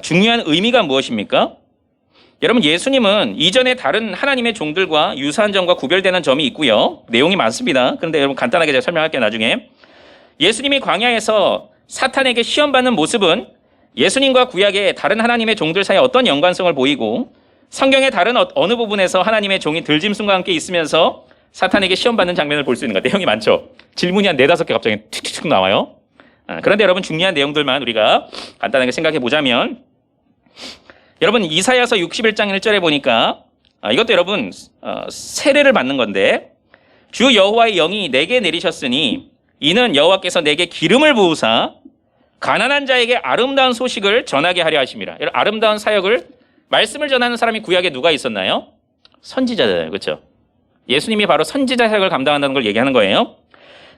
중요한 의미가 무엇입니까? 여러분 예수님은 이전에 다른 하나님의 종들과 유사한 점과 구별되는 점이 있고요. 내용이 많습니다. 그런데 여러분 간단하게 제가 설명할게요. 나중에. 예수님이 광야에서 사탄에게 시험받는 모습은 예수님과 구약의 다른 하나님의 종들 사이에 어떤 연관성을 보이고 성경의 다른 어느 부분에서 하나님의 종이 들짐승과 함께 있으면서 사탄에게 시험받는 장면을 볼 수 있는 것. 내용이 많죠. 질문이 한 4-5개 갑자기 툭툭툭 나와요. 그런데 여러분 중요한 내용들만 우리가 간단하게 생각해 보자면 여러분 이사야서 61장 1절에 보니까 이것도 여러분 세례를 받는 건데 주 여호와의 영이 내게 내리셨으니 이는 여호와께서 내게 기름을 부으사 가난한 자에게 아름다운 소식을 전하게 하려 하심이라. 여러분 아름다운 사역을 말씀을 전하는 사람이 구약에 누가 있었나요? 선지자잖아요. 그렇죠? 예수님이 바로 선지자 사역을 감당한다는 걸 얘기하는 거예요.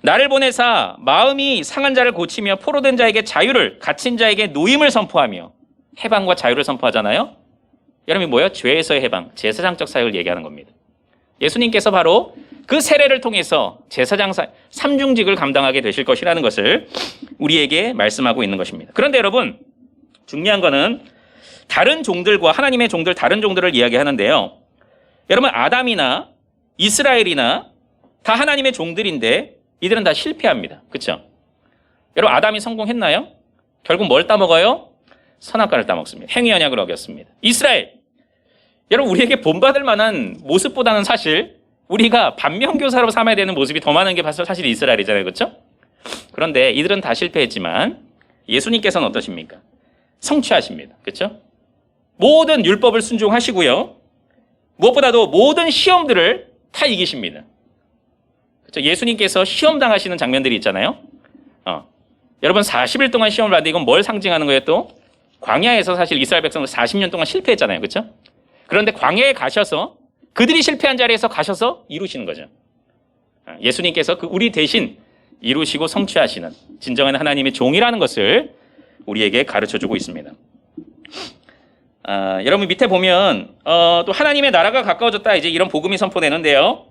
나를 보내사 마음이 상한 자를 고치며 포로된 자에게 자유를 갇힌 자에게 노임을 선포하며 해방과 자유를 선포하잖아요. 여러분이 뭐예요? 죄에서의 해방, 제사장적 사역을 얘기하는 겁니다. 예수님께서 바로 그 세례를 통해서 제사장 삼중직을 감당하게 되실 것이라는 것을 우리에게 말씀하고 있는 것입니다. 그런데 여러분 중요한 거는 다른 종들과 하나님의 종들, 다른 종들을 이야기하는데요. 여러분 아담이나 이스라엘이나 다 하나님의 종들인데 이들은 다 실패합니다. 그렇죠? 여러분 아담이 성공했나요? 결국 뭘 따먹어요? 선악과를 따먹습니다. 행위 언약을 어겼습니다. 이스라엘 여러분 우리에게 본받을 만한 모습보다는 사실 우리가 반면교사로 삼아야 되는 모습이 더 많은 게 사실 이스라엘이잖아요. 그렇죠? 그런데 이들은 다 실패했지만 예수님께서는 어떠십니까? 성취하십니다. 그렇죠? 모든 율법을 순종하시고요. 무엇보다도 모든 시험들을 다 이기십니다. 그렇죠? 예수님께서 시험 당하시는 장면들이 있잖아요. 여러분 40일 동안 시험을 받는데 이건 뭘 상징하는 거예요 또? 광야에서 사실 이스라엘 백성들 40년 동안 실패했잖아요. 그렇죠? 그런데 광야에 가셔서 그들이 실패한 자리에서 가셔서 이루시는 거죠. 예수님께서 우리 대신 이루시고 성취하시는 진정한 하나님의 종이라는 것을 우리에게 가르쳐주고 있습니다. 여러분 밑에 보면 또 하나님의 나라가 가까워졌다 이제 이런 복음이 선포되는데요.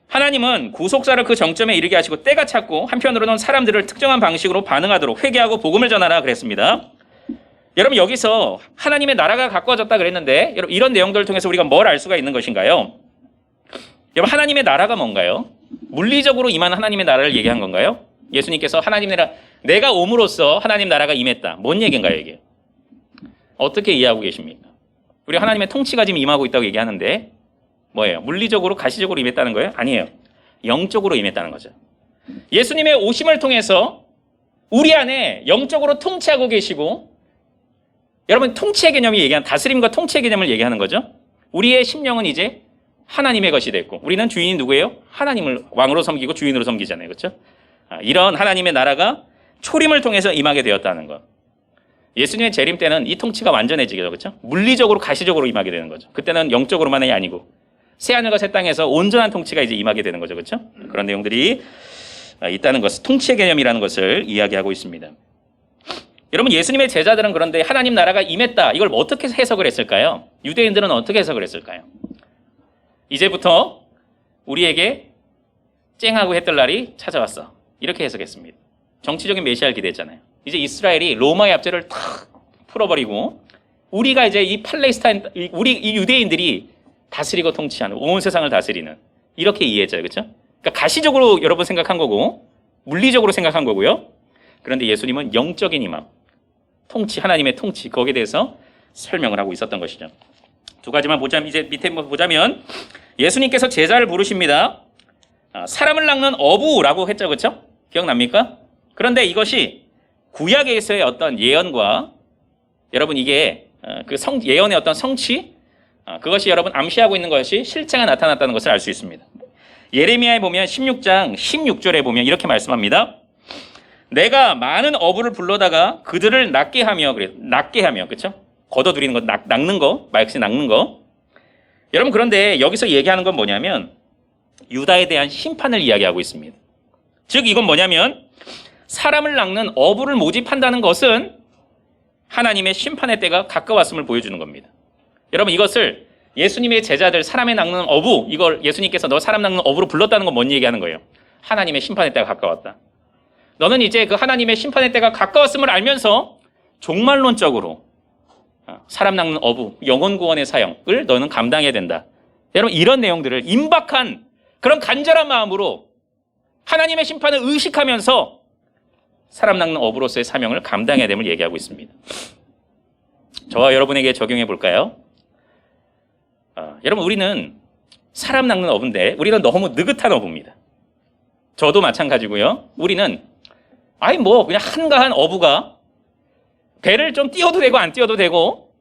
하나님은 구속사를 그 정점에 이르게 하시고 때가 찼고 한편으로는 사람들을 특정한 방식으로 반응하도록 회개하고 복음을 전하라 그랬습니다. 여러분 여기서 하나님의 나라가 가까워졌다 그랬는데 여러분 이런 내용들을 통해서 우리가 뭘 알 수가 있는 것인가요? 여러분 하나님의 나라가 뭔가요? 물리적으로 임한 하나님의 나라를 얘기한 건가요? 예수님께서 하나님 나라, 내가 옴으로써 하나님 나라가 임했다. 뭔 얘기인가요, 이게? 어떻게 이해하고 계십니까? 우리 하나님의 통치가 지금 임하고 있다고 얘기하는데 뭐예요? 물리적으로 가시적으로 임했다는 거예요? 아니에요. 영적으로 임했다는 거죠. 예수님의 오심을 통해서 우리 안에 영적으로 통치하고 계시고, 여러분 통치의 개념이 얘기한 다스림과 통치의 개념을 얘기하는 거죠. 우리의 심령은 이제 하나님의 것이 됐고, 우리는 주인이 누구예요? 하나님을 왕으로 섬기고 주인으로 섬기잖아요. 그렇죠? 이런 하나님의 나라가 초림을 통해서 임하게 되었다는 것. 예수님의 재림 때는 이 통치가 완전해지게 되죠. 그렇죠? 물리적으로 가시적으로 임하게 되는 거죠. 그때는 영적으로만이 아니고 새하늘과 새 땅에서 온전한 통치가 이제 임하게 되는 거죠. 그렇죠? 그런 내용들이 있다는 것, 통치의 개념이라는 것을 이야기하고 있습니다. 여러분, 예수님의 제자들은 그런데 하나님 나라가 임했다, 이걸 어떻게 해석을 했을까요? 유대인들은 어떻게 해석을 했을까요? 이제부터 우리에게 쨍하고 해뜰 날이 찾아왔어, 이렇게 해석했습니다. 정치적인 메시아를 기대했잖아요. 이제 이스라엘이 로마의 압제를 탁 풀어버리고 우리가 이제 이 팔레스타인, 우리 이 유대인들이 다스리고 통치하는, 온 세상을 다스리는, 이렇게 이해했잖아요. 그렇죠? 그러니까 가시적으로 여러분 생각한 거고 물리적으로 생각한 거고요. 그런데 예수님은 영적인 임함, 통치, 하나님의 통치, 거기에 대해서 설명을 하고 있었던 것이죠. 두 가지만 보자면, 이제 밑에 보자면 예수님께서 제자를 부르십니다. 사람을 낚는 어부라고 했죠. 그렇죠? 기억납니까? 그런데 이것이 구약에서의 어떤 예언과, 여러분 이게 그 예언의 어떤 성취, 그것이 여러분 암시하고 있는 것이 실제가 나타났다는 것을 알 수 있습니다. 예레미야에 보면 16장 16절에 보면 이렇게 말씀합니다. 내가 많은 어부를 불러다가 그들을 낚게 하며, 그래, 낚게 하며, 그렇죠? 걷어들이는 거, 낚는 거, 말없이 낚는 거. 여러분, 그런데 여기서 얘기하는 건 뭐냐면 유다에 대한 심판을 이야기하고 있습니다. 즉 이건 뭐냐면 사람을 낚는 어부를 모집한다는 것은 하나님의 심판의 때가 가까웠음을 보여주는 겁니다. 여러분, 이것을 예수님의 제자들 사람의 낚는 어부, 이걸 예수님께서 너 사람 낚는 어부로 불렀다는 건 뭔 얘기하는 거예요? 하나님의 심판의 때가 가까웠다. 너는 이제 그 하나님의 심판의 때가 가까웠음을 알면서 종말론적으로 사람 낚는 어부, 영혼 구원의 사역을 너는 감당해야 된다. 여러분, 이런 내용들을 임박한 그런 간절한 마음으로 하나님의 심판을 의식하면서 사람 낚는 어부로서의 사명을 감당해야 됨을 얘기하고 있습니다. 저와 여러분에게 적용해 볼까요? 여러분, 우리는 사람 낚는 어부인데 우리는 너무 느긋한 어부입니다. 저도 마찬가지고요. 우리는 그냥 한가한 어부가 배를 좀 띄워도 되고 안 띄워도 되고,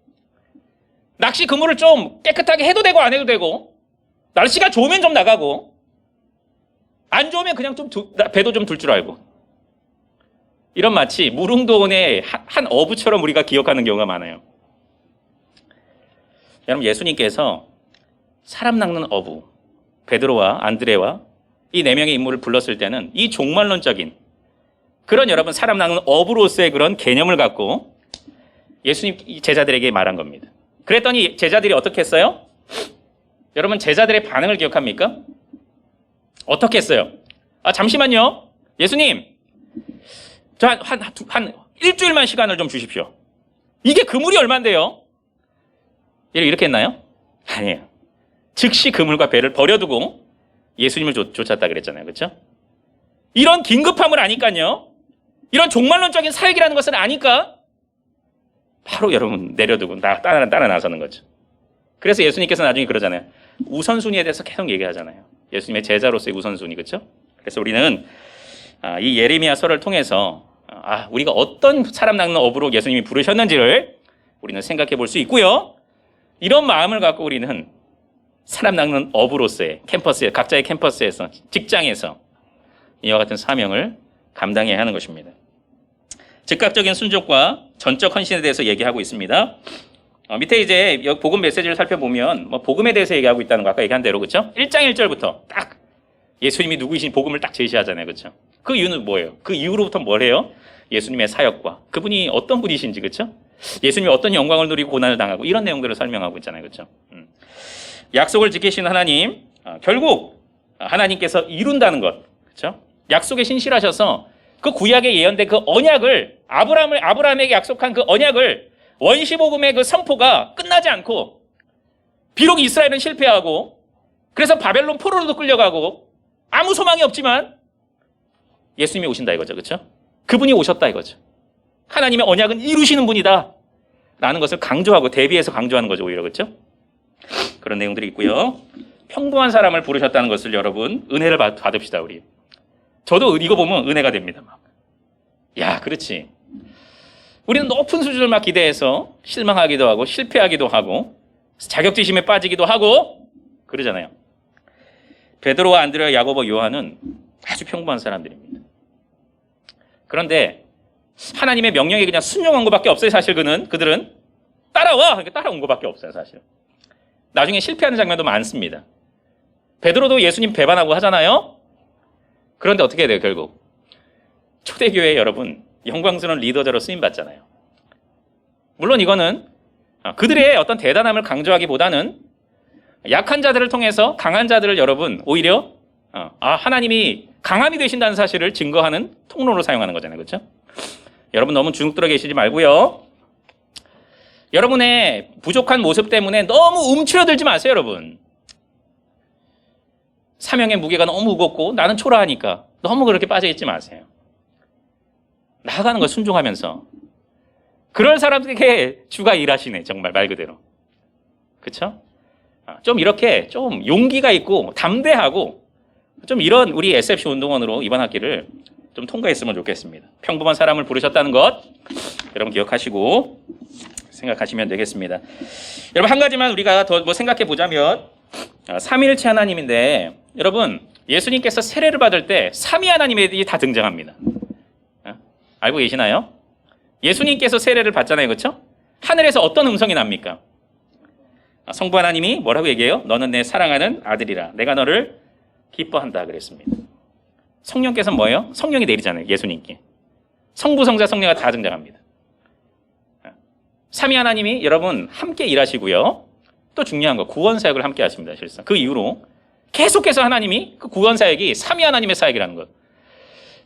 낚시 그물을 좀 깨끗하게 해도 되고 안 해도 되고, 날씨가 좋으면 좀 나가고 안 좋으면 그냥 좀 배도 좀 둘 줄 알고, 이런 마치 무릉도원의 한 어부처럼 우리가 기억하는 경우가 많아요. 여러분, 예수님께서 사람 낚는 어부 베드로와 안드레와 이 네 명의 인물을 불렀을 때는 이 종말론적인 그런 여러분 사람 낚는 어부로서의 그런 개념을 갖고 예수님 제자들에게 말한 겁니다. 그랬더니 제자들이 어떻게 했어요? 여러분, 제자들의 반응을 기억합니까? 어떻게 했어요? 잠시만요. 예수님, 저 한 일주일만 시간을 좀 주십시오. 이게 그물이 얼만데요? 이렇게 했나요? 아니에요. 즉시 그물과 배를 버려두고 예수님을 쫓았다 그랬잖아요. 그렇죠? 이런 긴급함을 아니까요. 이런 종말론적인 사역이라는 것을 아니까 바로 여러분 내려두고 따라 나서는 거죠. 그래서 예수님께서 나중에 그러잖아요. 우선순위에 대해서 계속 얘기하잖아요. 예수님의 제자로서의 우선순위, 그렇죠? 그래서 우리는 이 예레미야서를 통해서 우리가 어떤 사람 낚는 어부로 예수님이 부르셨는지를 우리는 생각해 볼 수 있고요. 이런 마음을 갖고 우리는 사람 낚는 어부로서의 캠퍼스에, 각자의 캠퍼스에서, 직장에서 이와 같은 사명을 감당해야 하는 것입니다. 즉각적인 순종과 전적 헌신에 대해서 얘기하고 있습니다. 밑에 이제 복음 메시지를 살펴보면 복음에 대해서 얘기하고 있다는 거 아까 얘기한 대로, 그렇죠? 1장 1절부터 딱 예수님이 누구이신 복음을 딱 제시하잖아요. 그렇죠? 그 이유는 뭐예요? 그 이후로부터 뭘 해요? 예수님의 사역과 그분이 어떤 분이신지, 그렇죠? 예수님이 어떤 영광을 누리고 고난을 당하고 이런 내용들을 설명하고 있잖아요. 그렇죠? 약속을 지키신 하나님, 결국 하나님께서 이룬다는 것, 그렇죠? 약속에 신실하셔서 그 구약에 예언된 그 언약을 아브라함에게 약속한 그 언약을 원시복음의 그 선포가 끝나지 않고, 비록 이스라엘은 실패하고 그래서 바벨론 포로로도 끌려가고 아무 소망이 없지만 예수님이 오신다 이거죠. 그렇죠? 그분이 오셨다 이거죠. 하나님의 언약은 이루시는 분이다 라는 것을 강조하고 대비해서 강조하는 거죠. 오히려 그렇죠? 그런 내용들이 있고요. 평범한 사람을 부르셨다는 것을 여러분 은혜를 받읍시다. 우리 저도 이거 보면 은혜가 됩니다. 막. 야, 그렇지. 우리는 높은 수준을 막 기대해서 실망하기도 하고 실패하기도 하고 자격지심에 빠지기도 하고 그러잖아요. 베드로와 안드레와 야고보 요한은 아주 평범한 사람들입니다. 그런데 하나님의 명령에 그냥 순종한 것밖에 없어요. 사실 그들은 따라와! 그러니까 따라온 것밖에 없어요. 사실. 나중에 실패하는 장면도 많습니다. 베드로도 예수님 배반하고 하잖아요. 그런데 어떻게 돼요? 결국 초대교회 여러분 영광스러운 리더자로 쓰임받잖아요. 물론 이거는 그들의 어떤 대단함을 강조하기보다는 약한 자들을 통해서 강한 자들을 여러분 오히려 하나님이 강함이 되신다는 사실을 증거하는 통로로 사용하는 거잖아요. 그렇죠? 여러분 너무 주눅들어 계시지 말고요. 여러분의 부족한 모습 때문에 너무 움츠러들지 마세요. 여러분. 사명의 무게가 너무 무겁고 나는 초라하니까 너무 그렇게 빠져있지 마세요. 나아가는 걸 순종하면서 그럴 사람들에게 주가 일하시네. 정말 말 그대로. 그렇죠? 좀 이렇게 좀 용기가 있고 담대하고 좀 이런 우리 SFC 운동원으로 이번 학기를 좀 통과했으면 좋겠습니다. 평범한 사람을 부르셨다는 것 여러분 기억하시고 생각하시면 되겠습니다. 여러분 한 가지만 우리가 더 생각해 보자면 삼위일체 하나님인데 여러분 예수님께서 세례를 받을 때 삼위 하나님이 다 등장합니다. 알고 계시나요? 예수님께서 세례를 받잖아요. 그렇죠? 하늘에서 어떤 음성이 납니까? 성부 하나님이 뭐라고 얘기해요? 너는 내 사랑하는 아들이라 내가 너를 기뻐한다 그랬습니다. 성령께서는 뭐예요? 성령이 내리잖아요. 예수님께. 성부, 성자, 성령가 다 등장합니다. 삼위 하나님이 여러분 함께 일하시고요. 또 중요한 거 구원 사역을 함께 하십니다. 실상 그 이후로 계속해서 하나님이 그 구원 사역이 삼위 하나님의 사역이라는 것.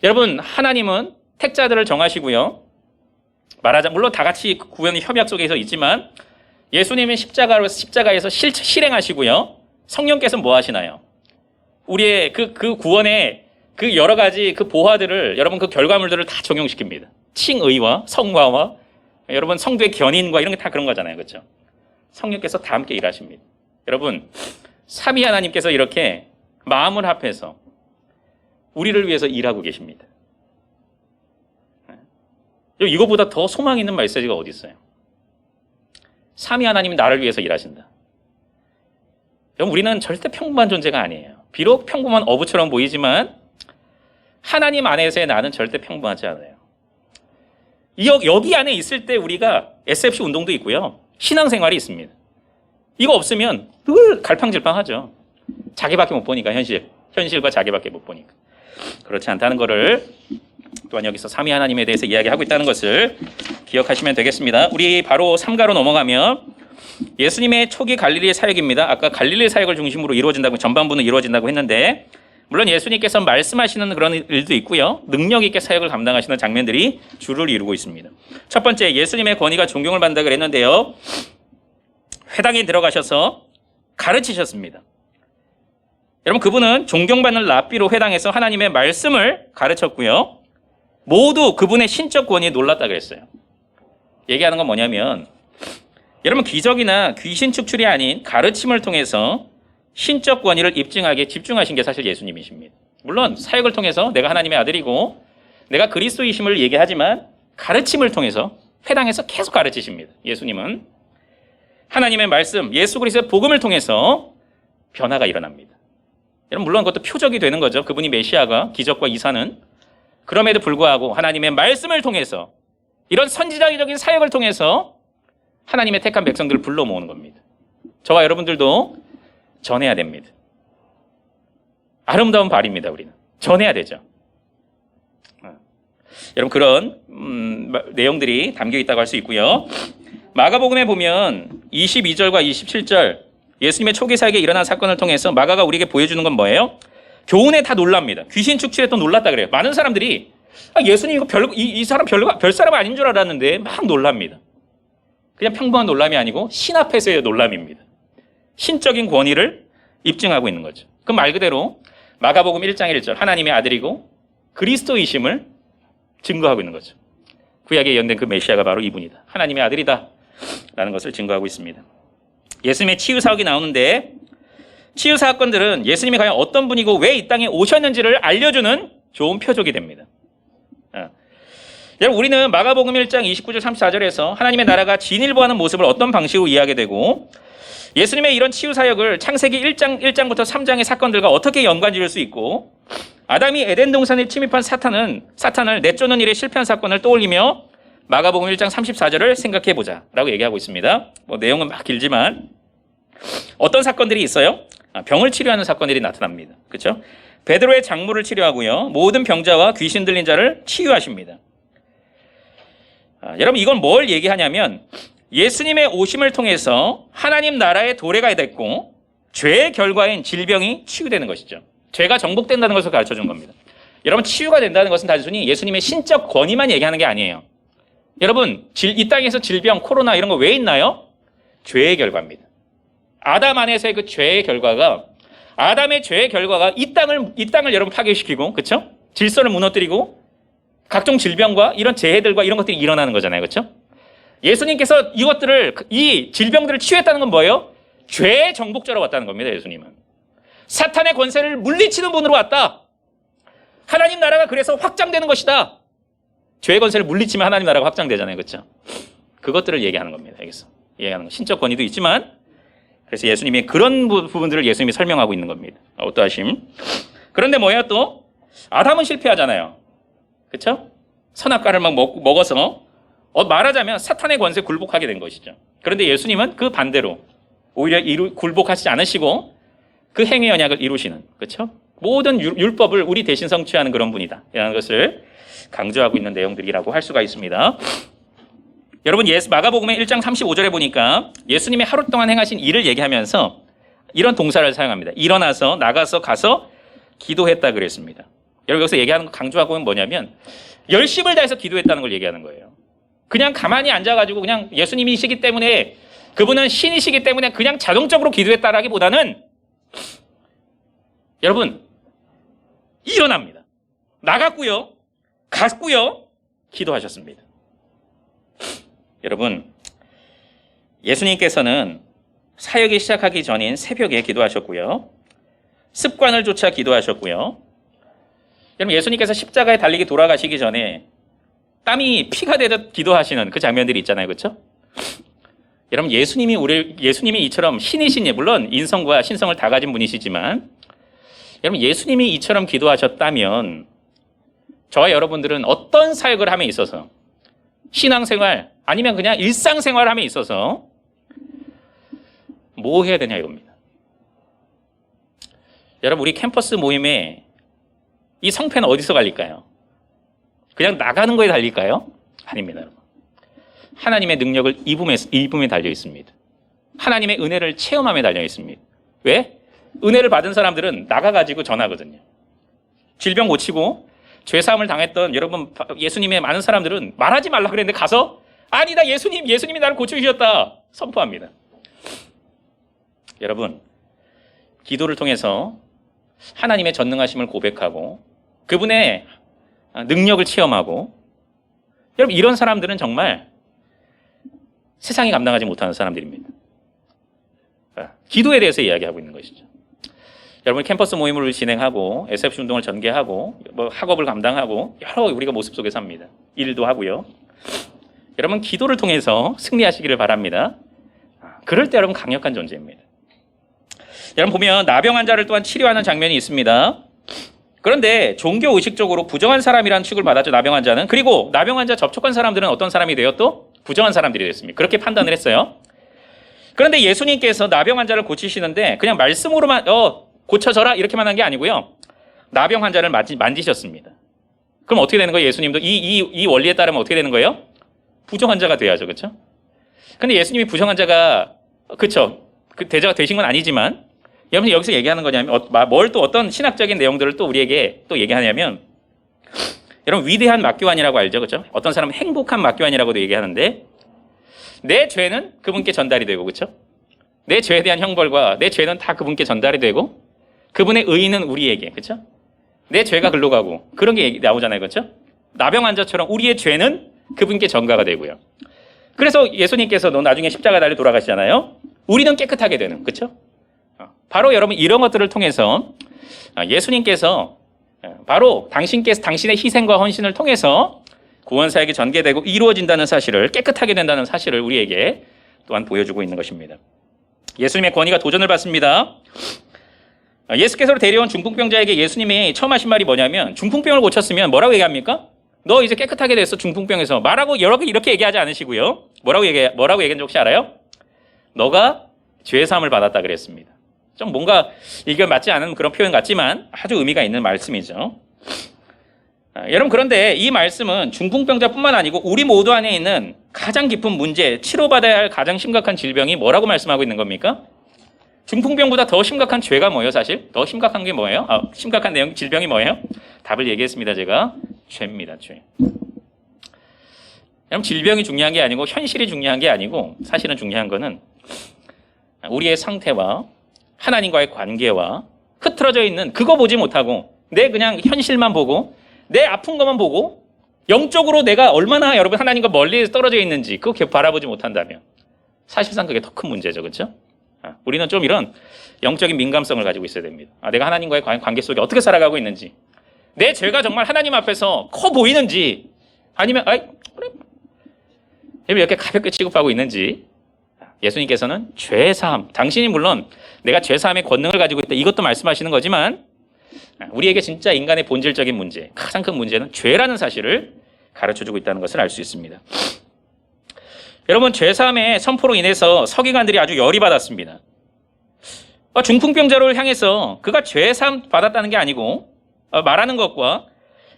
여러분 하나님은 택자들을 정하시고요. 말하자 물론 다 같이 구원 협약 속에서 있지만 예수님은 십자가에서 실행하시고요. 성령께서는 뭐 하시나요? 우리의 그 구원의 그 여러 가지 그 보화들을 여러분 그 결과물들을 다 적용시킵니다. 칭의와 성화와 여러분 성도의 견인과 이런 게 다 그런 거잖아요. 그렇죠? 성령께서 다 함께 일하십니다. 여러분 삼위 하나님께서 이렇게 마음을 합해서 우리를 위해서 일하고 계십니다. 이거보다 더 소망 있는 메시지가 어디 있어요? 삼위 하나님이 나를 위해서 일하신다. 여러분 우리는 절대 평범한 존재가 아니에요. 비록 평범한 어부처럼 보이지만 하나님 안에서의 나는 절대 평범하지 않아요. 여기 안에 있을 때 우리가 SFC 운동도 있고요. 신앙생활이 있습니다. 이거 없으면 늘 갈팡질팡하죠. 자기밖에 못 보니까 현실과 자기밖에 못 보니까. 그렇지 않다는 것을 또한 여기서 삼위 하나님에 대해서 이야기하고 있다는 것을 기억하시면 되겠습니다. 우리 바로 3가로 넘어가면 예수님의 초기 갈릴리 사역입니다. 아까 갈릴리 사역을 중심으로 이루어진다고 전반부는 이루어진다고 했는데 물론 예수님께서 말씀하시는 그런 일도 있고요. 능력 있게 사역을 감당하시는 장면들이 주를 이루고 있습니다. 첫 번째 예수님의 권위가 존경을 받는다 그랬는데요. 회당에 들어가셔서 가르치셨습니다. 여러분 그분은 존경받는 랍비로 회당에서 하나님의 말씀을 가르쳤고요. 모두 그분의 신적 권위에 놀랐다 그랬어요. 얘기하는 건 뭐냐면 여러분 기적이나 귀신 축출이 아닌 가르침을 통해서 신적 권위를 입증하기에 집중하신 게 사실 예수님이십니다. 물론 사역을 통해서 내가 하나님의 아들이고 내가 그리스도이심을 얘기하지만 가르침을 통해서 회당에서 계속 가르치십니다. 예수님은 하나님의 말씀, 예수 그리스도의 복음을 통해서 변화가 일어납니다. 여러분 물론 그것도 표적이 되는 거죠. 그분이 메시아가 기적과 이사는. 그럼에도 불구하고 하나님의 말씀을 통해서 이런 선지자적인 사역을 통해서 하나님의 택한 백성들을 불러 모으는 겁니다. 저와 여러분들도 전해야 됩니다. 아름다운 발입니다. 우리는 전해야 되죠. 여러분 그런 내용들이 담겨 있다고 할 수 있고요. 마가복음에 보면 22절과 27절 예수님의 초기 사역에 일어난 사건을 통해서 마가가 우리에게 보여주는 건 뭐예요? 교훈에 다 놀랍니다. 귀신 축출에 또 놀랐다 그래요. 많은 사람들이 예수님 이거 이 사람 별 사람 아닌 줄 알았는데 막 놀랍니다. 그냥 평범한 놀람이 아니고 신 앞에서의 놀람입니다. 신적인 권위를 입증하고 있는 거죠. 그 말 그대로 마가복음 1장 1절 하나님의 아들이고 그리스도이심을 증거하고 있는 거죠. 구약에 예언된 그 메시아가 바로 이분이다. 하나님의 아들이다. 라는 것을 증거하고 있습니다. 예수님의 치유 사역이 나오는데 치유 사건들은 예수님이 과연 어떤 분이고 왜 이 땅에 오셨는지를 알려주는 좋은 표적이 됩니다. 여러분, 우리는 마가복음 1장 29절 34절에서 하나님의 나라가 진일보하는 모습을 어떤 방식으로 이해하게 되고 예수님의 이런 치유 사역을 창세기 1장부터 3장의 사건들과 어떻게 연관지을 수 있고 아담이 에덴 동산에 침입한 사탄을 내쫓는 일에 실패한 사건을 떠올리며 마가복음 1장 34절을 생각해보자 라고 얘기하고 있습니다. 내용은 막 길지만 어떤 사건들이 있어요? 병을 치료하는 사건들이 나타납니다. 그렇죠? 베드로의 장물을 치료하고요. 모든 병자와 귀신 들린 자를 치유하십니다. 여러분, 이건 뭘 얘기하냐면 예수님의 오심을 통해서 하나님 나라의 도래가 됐고 죄의 결과인 질병이 치유되는 것이죠. 죄가 정복된다는 것을 가르쳐준 겁니다. 여러분, 치유가 된다는 것은 단순히 예수님의 신적 권위만 얘기하는 게 아니에요. 여러분, 이 땅에서 질병, 코로나 이런 거 왜 있나요? 죄의 결과입니다. 아담 안에서의 그 죄의 결과가 아담의 죄의 결과가 이 땅을 여러분 파괴시키고, 그렇죠? 질서를 무너뜨리고 각종 질병과 이런 재해들과 이런 것들이 일어나는 거잖아요. 그렇죠? 예수님께서 이 질병들을 치유했다는 건 뭐예요? 죄의 정복자로 왔다는 겁니다. 예수님은. 사탄의 권세를 물리치는 분으로 왔다. 하나님 나라가 그래서 확장되는 것이다. 죄의 권세를 물리치면 하나님 나라가 확장되잖아요. 그렇죠? 그것들을 얘기하는 겁니다. 여기서. 얘기하는 거. 신적 권위도 있지만 그래서 예수님이 그런 부분들을 예수님이 설명하고 있는 겁니다. 어떠하심? 그런데 뭐예요 또? 아담은 실패하잖아요. 그렇죠? 선악과를 막 먹어서 말하자면 사탄의 권세에 굴복하게 된 것이죠. 그런데 예수님은 그 반대로 오히려 굴복하시지 않으시고 그 행위 언약을 이루시는, 그렇죠? 모든 율법을 우리 대신 성취하는 그런 분이다. 이라는 것을 강조하고 있는 내용들이라고 할 수가 있습니다. 여러분, 마가복음의 1장 35절에 보니까 예수님이 하루 동안 행하신 일을 얘기하면서 이런 동사를 사용합니다. 일어나서 나가서 가서 기도했다 그랬습니다. 여러분, 여기서 얘기하는 거 강조하고 있는 뭐냐면 열심을 다해서 기도했다는 걸 얘기하는 거예요. 그냥 가만히 앉아가지고 그냥 예수님이시기 때문에 그분은 신이시기 때문에 그냥 자동적으로 기도했다라기보다는 여러분 일어납니다. 나갔고요. 갔고요. 기도하셨습니다. 여러분, 예수님께서는 사역이 시작하기 전인 새벽에 기도하셨고요. 습관을 쫓아 기도하셨고요. 여러분, 예수님께서 십자가에 달리기 돌아가시기 전에 땀이 피가 되듯 기도하시는 그 장면들이 있잖아요. 그렇죠? 여러분, 예수님이 이처럼 신이신, 물론 인성과 신성을 다 가진 분이시지만 여러분, 예수님이 이처럼 기도하셨다면 저와 여러분들은 어떤 사역을 함에 있어서 신앙생활 아니면 그냥 일상생활 함에 있어서 뭐 해야 되냐 이겁니다. 여러분, 우리 캠퍼스 모임에 이 성패는 어디서 갈릴까요? 그냥 나가는 거에 달릴까요? 아닙니다. 여러분. 하나님의 능력을 입음에 달려 있습니다. 하나님의 은혜를 체험함에 달려 있습니다. 왜? 은혜를 받은 사람들은 나가가지고 전하거든요. 질병 고치고 죄사함을 당했던 여러분 예수님의 많은 사람들은 말하지 말라 그랬는데 가서 아니다, 예수님이 나를 고쳐주셨다 선포합니다. 여러분, 기도를 통해서 하나님의 전능하심을 고백하고 그분의 능력을 체험하고, 여러분 이런 사람들은 정말 세상이 감당하지 못하는 사람들입니다. 기도에 대해서 이야기하고 있는 것이죠. 여러분, 캠퍼스 모임을 진행하고 SFC 운동을 전개하고 학업을 감당하고 여러 우리가 모습 속에 삽니다. 일도 하고요. 여러분, 기도를 통해서 승리하시기를 바랍니다. 그럴 때 여러분 강력한 존재입니다. 여러분 보면 나병 환자를 또한 치료하는 장면이 있습니다. 그런데 종교 의식적으로 부정한 사람이라는 취급을 받았죠. 나병 환자는. 그리고 나병 환자 접촉한 사람들은 어떤 사람이 되어 또 부정한 사람들이 됐습니다. 그렇게 판단을 했어요. 그런데 예수님께서 나병 환자를 고치시는데 그냥 말씀으로만 고쳐져라 이렇게만 한 게 아니고요. 나병 환자를 만지셨습니다. 그럼 어떻게 되는 거예요? 예수님도 이 원리에 따르면 어떻게 되는 거예요? 부정 환자가 돼야죠. 그렇죠? 근데 예수님이 부정 환자가 그렇죠. 그 대자가 되신 건 아니지만 여러분 여기서 얘기하는 거냐면 뭘 또 어떤 신학적인 내용들을 또 우리에게 또 얘기하냐면 여러분 위대한 막교환이라고 알죠? 그렇죠? 어떤 사람은 행복한 막교환이라고도 얘기하는데 내 죄는 그분께 전달이 되고 그렇죠? 내 죄에 대한 형벌과 내 죄는 다 그분께 전달이 되고 그분의 의의는 우리에게 그렇죠? 내 죄가 글로 가고 그런 게 나오잖아요. 그렇죠? 나병 환자처럼 우리의 죄는 그분께 전가가 되고요. 그래서 예수님께서도 나중에 십자가 달려 돌아가시잖아요. 우리는 깨끗하게 되는, 그렇죠? 바로 여러분 이런 것들을 통해서 예수님께서 바로 당신의 희생과 헌신을 통해서 구원 사역이 전개되고 이루어진다는 사실을, 깨끗하게 된다는 사실을 우리에게 또한 보여주고 있는 것입니다. 예수님의 권위가 도전을 받습니다. 예수께서 데려온 중풍병자에게 예수님이 처음 하신 말이 뭐냐면, 중풍병을 고쳤으면 뭐라고 얘기합니까? 너 이제 깨끗하게 됐어, 중풍병에서. 말하고 이렇게 얘기하지 않으시고요. 뭐라고 얘기했는지 혹시 알아요? 너가 죄사함을 받았다 그랬습니다. 좀 뭔가 이게 맞지 않은 그런 표현 같지만 아주 의미가 있는 말씀이죠. 여러분, 그런데 이 말씀은 중풍병자뿐만 아니고 우리 모두 안에 있는 가장 깊은 문제, 치료받아야 할 가장 심각한 질병이 뭐라고 말씀하고 있는 겁니까? 중풍병보다 더 심각한 죄가 뭐예요, 사실? 더 심각한 게 뭐예요? 심각한 질병이 뭐예요? 답을 얘기했습니다, 제가. 죄입니다, 죄. 여러분, 질병이 중요한 게 아니고 현실이 중요한 게 아니고 사실은 중요한 거는 우리의 상태와 하나님과의 관계와 흐트러져 있는 그거 보지 못하고 내 그냥 현실만 보고 내 아픈 것만 보고 영적으로 내가 얼마나 여러분 하나님과 멀리 떨어져 있는지 그거 바라보지 못한다면 사실상 그게 더 큰 문제죠. 그렇죠? 우리는 좀 이런 영적인 민감성을 가지고 있어야 됩니다. 내가 하나님과의 관계 속에 어떻게 살아가고 있는지, 내 죄가 정말 하나님 앞에서 커 보이는지, 아니면 그래 이렇게 가볍게 취급하고 있는지. 예수님께서는 죄사함, 당신이 물론 내가 죄사함의 권능을 가지고 있다, 이것도 말씀하시는 거지만 우리에게 진짜 인간의 본질적인 문제, 가장 큰 문제는 죄라는 사실을 가르쳐주고 있다는 것을 알 수 있습니다. 여러분, 죄사함의 선포로 인해서 서기관들이 아주 열이 받았습니다. 중풍병자를 향해서 그가 죄사함 받았다는 게 아니고 말하는 것과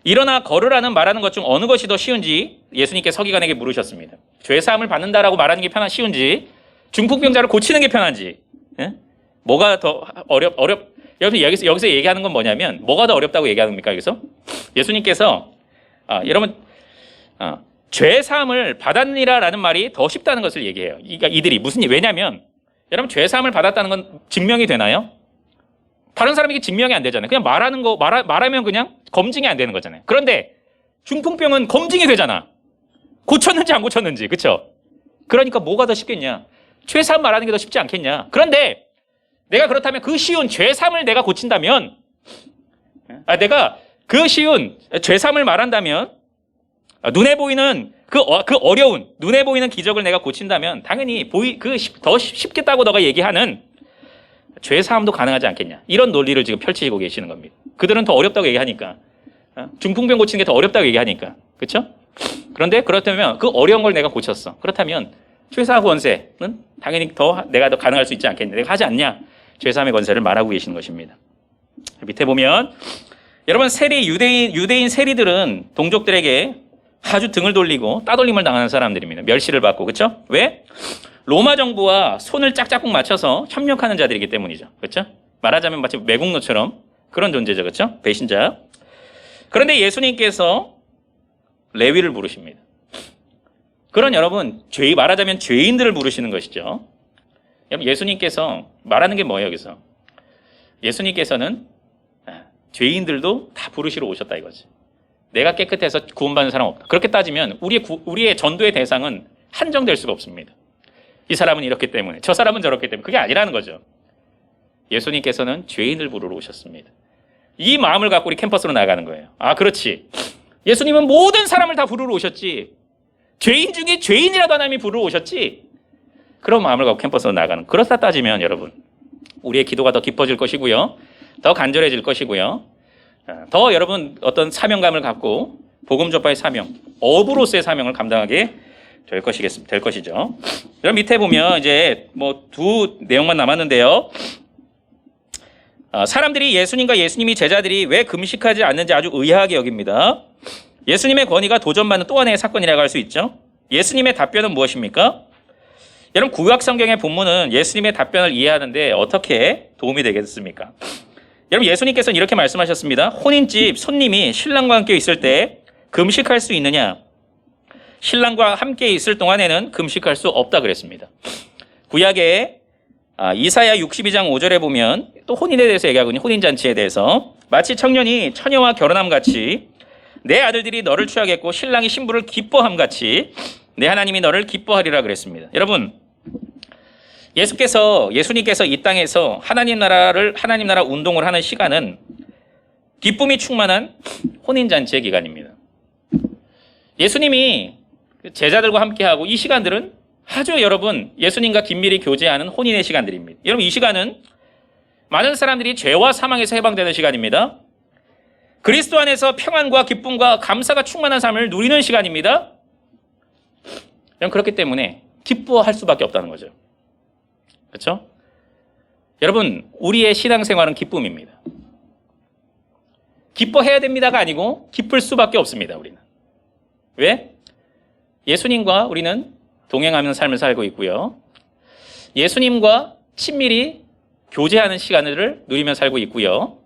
일어나 걸으라는 말하는 것 중 어느 것이 더 쉬운지 예수님께 서기관에게 물으셨습니다. 죄사함을 받는다라고 말하는 게 쉬운지, 중풍병자를 고치는 게 편한지, 뭐가 더 여러분 여기서 얘기하는 건 뭐냐면, 뭐가 더 어렵다고 얘기하는 겁니까? 여기서 예수님께서 여러분 죄 사함을 받았니라라는 말이 더 쉽다는 것을 얘기해요. 그러니까 이들이 왜냐면 여러분 죄 사함을 받았다는 건 증명이 되나요? 다른 사람에게 증명이 안 되잖아요. 그냥 말하면 그냥 검증이 안 되는 거잖아요. 그런데 중풍병은 검증이 되잖아. 고쳤는지 안 고쳤는지, 그렇죠? 그러니까 뭐가 더 쉽겠냐? 죄 사함 말하는 게 더 쉽지 않겠냐? 그런데 내가 그렇다면 그 쉬운 죄 사함을 내가 고친다면, 내가 그 쉬운 죄 사함을 말한다면, 눈에 보이는 그 어려운 눈에 보이는 기적을 내가 고친다면 당연히 더 쉽겠다고 너가 얘기하는 죄 사함도 가능하지 않겠냐? 이런 논리를 지금 펼치고 계시는 겁니다. 그들은 더 어렵다고 얘기하니까, 중풍병 고치는 게 더 어렵다고 얘기하니까, 그렇죠? 그런데 그렇다면 그 어려운 걸 내가 고쳤어. 그렇다면 죄사 권세는 당연히 내가 더 가능할 수 있지 않겠냐? 내가 하지 않냐? 죄 사함의 권세를 말하고 계시는 것입니다. 밑에 보면 여러분, 유대인 세리들은 동족들에게 아주 등을 돌리고 따돌림을 당하는 사람들입니다. 멸시를 받고, 그렇죠? 왜? 로마 정부와 손을 짝짝꿍 맞춰서 협력하는 자들이기 때문이죠. 그렇죠? 말하자면 마치 매국노처럼 그런 존재죠. 그렇죠? 배신자. 그런데 예수님께서 레위를 부르십니다. 그런 여러분, 말하자면 죄인들을 부르시는 것이죠. 여러분, 예수님께서 말하는 게 뭐예요, 여기서? 예수님께서는 죄인들도 다 부르시러 오셨다 이거지. 내가 깨끗해서 구원받는 사람 없다. 그렇게 따지면 우리의 전도의 대상은 한정될 수가 없습니다. 이 사람은 이렇기 때문에, 저 사람은 저렇기 때문에. 그게 아니라는 거죠. 예수님께서는 죄인을 부르러 오셨습니다. 이 마음을 갖고 우리 캠퍼스로 나가는 거예요. 그렇지. 예수님은 모든 사람을 다 부르러 오셨지. 죄인 중에 죄인이라도 하나님이 부르러 오셨지. 그런 마음을 갖고 캠퍼스로 나가는. 그렇다 따지면 여러분, 우리의 기도가 더 깊어질 것이고요. 더 간절해질 것이고요. 더 여러분 어떤 사명감을 갖고 복음 전파의 사명, 어부로서의 사명을 감당하게 될 것이죠. 여러분, 밑에 보면 이제 두 내용만 남았는데요. 사람들이 예수님과 예수님이 제자들이 왜 금식하지 않는지 아주 의아하게 여깁니다. 예수님의 권위가 도전받는 또 하나의 사건이라고 할 수 있죠. 예수님의 답변은 무엇입니까? 여러분, 구약 성경의 본문은 예수님의 답변을 이해하는데 어떻게 도움이 되겠습니까? 여러분, 예수님께서는 이렇게 말씀하셨습니다. 혼인집 손님이 신랑과 함께 있을 때 금식할 수 있느냐? 신랑과 함께 있을 동안에는 금식할 수 없다 그랬습니다. 구약에 이사야 62장 5절에 보면 또 혼인에 대해서 얘기하거든요. 혼인잔치에 대해서 마치 청년이 처녀와 결혼함 같이 내 아들들이 너를 취하겠고 신랑이 신부를 기뻐함 같이 내 하나님이 너를 기뻐하리라 그랬습니다. 여러분, 예수님께서 이 땅에서 하나님 나라 운동을 하는 시간은 기쁨이 충만한 혼인잔치의 기간입니다. 예수님이 제자들과 함께하고 이 시간들은 아주 여러분 예수님과 긴밀히 교제하는 혼인의 시간들입니다. 여러분, 이 시간은 많은 사람들이 죄와 사망에서 해방되는 시간입니다. 그리스도 안에서 평안과 기쁨과 감사가 충만한 삶을 누리는 시간입니다. 그렇기 때문에 기뻐할 수밖에 없다는 거죠. 그렇죠? 여러분, 우리의 신앙생활은 기쁨입니다. 기뻐해야 됩니다가 아니고 기쁠 수밖에 없습니다. 우리는. 왜? 예수님과 우리는 동행하면서 삶을 살고 있고요. 예수님과 친밀히 교제하는 시간을 누리며 살고 있고요.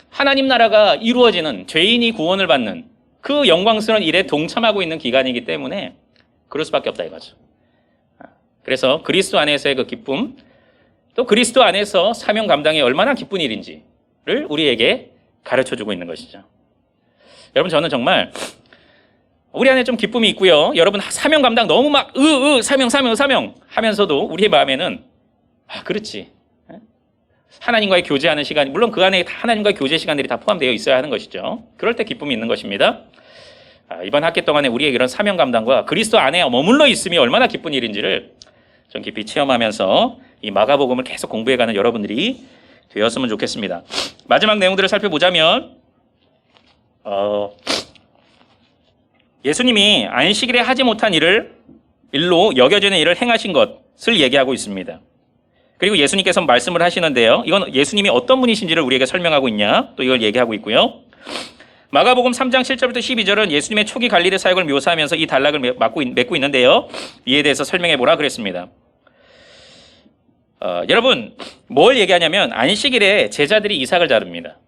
하나님 나라가 이루어지는, 죄인이 구원을 받는 그 영광스러운 일에 동참하고 있는 기간이기 때문에 그럴 수밖에 없다 이거죠. 그래서 그리스도 안에서의 그 기쁨, 또 그리스도 안에서 사명 감당이 얼마나 기쁜 일인지를 우리에게 가르쳐주고 있는 것이죠. 여러분, 저는 정말 우리 안에 좀 기쁨이 있고요. 여러분, 사명 감당 너무 막 사명 하면서도 우리의 마음에는 그렇지, 하나님과의 교제하는 시간, 물론 그 안에 하나님과의 교제 시간들이 다 포함되어 있어야 하는 것이죠. 그럴 때 기쁨이 있는 것입니다. 이번 학기 동안에 우리의 이런 사명 감당과 그리스도 안에 머물러 있음이 얼마나 기쁜 일인지를 좀 깊이 체험하면서 이 마가복음을 계속 공부해가는 여러분들이 되었으면 좋겠습니다. 마지막 내용들을 살펴보자면 예수님이 안식일에 하지 못한 일로 여겨지는 일을 행하신 것을 얘기하고 있습니다. 그리고 예수님께서 말씀을 하시는데요. 이건 예수님이 어떤 분이신지를 우리에게 설명하고 있냐, 또 이걸 얘기하고 있고요. 마가복음 3장 7절부터 12절은 예수님의 초기 갈릴리 사역을 묘사하면서 이 단락을 맺고 있는데요. 이에 대해서 설명해 보라 그랬습니다. 여러분, 뭘 얘기하냐면 안식일에 제자들이 이삭을 자릅니다.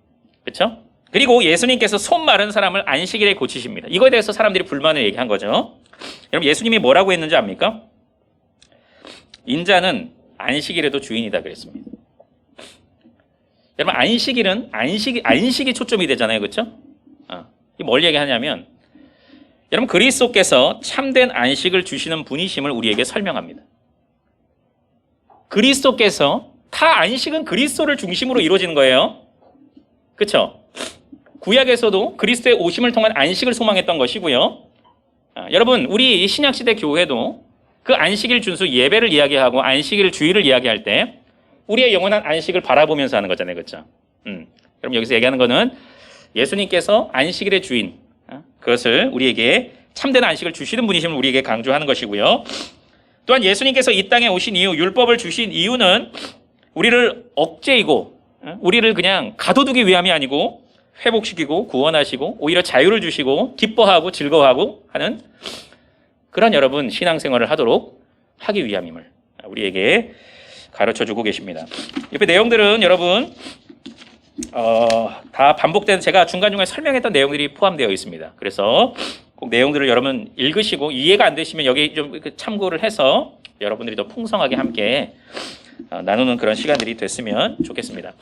그렇죠? 그리고 예수님께서 손 마른 사람을 안식일에 고치십니다. 이거에 대해서 사람들이 불만을 얘기한 거죠. 여러분, 예수님이 뭐라고 했는지 압니까? 인자는 안식일에도 주인이다 그랬습니다. 여러분, 안식일은 안식이 초점이 되잖아요. 그렇죠? 이게 뭘 얘기하냐면 여러분, 그리스도께서 참된 안식을 주시는 분이심을 우리에게 설명합니다. 그리스도께서 다 안식은 그리스도를 중심으로 이루어지는 거예요. 그렇죠? 구약에서도 그리스도의 오심을 통한 안식을 소망했던 것이고요. 여러분, 우리 신약시대 교회도 그 안식일 준수 예배를 이야기하고 안식일 주일을 이야기할 때 우리의 영원한 안식을 바라보면서 하는 거잖아요. 그렇죠? 그럼 여기서 얘기하는 거는 예수님께서 안식일의 주인, 그것을 우리에게 참된 안식을 주시는 분이심을 우리에게 강조하는 것이고요. 또한 예수님께서 이 땅에 오신 이유, 율법을 주신 이유는 우리를 억제이고 우리를 그냥 가둬두기 위함이 아니고 회복시키고 구원하시고 오히려 자유를 주시고 기뻐하고 즐거워하고 하는 그런 여러분 신앙생활을 하기 위함임을 우리에게 가르쳐주고 계십니다. 옆에 내용들은 여러분 다 반복된, 제가 중간중간에 설명했던 내용들이 포함되어 있습니다. 그래서 꼭 내용들을 여러분 읽으시고 이해가 안 되시면 여기 좀 참고를 해서 여러분들이 더 풍성하게 함께 나누는 그런 시간들이 됐으면 좋겠습니다.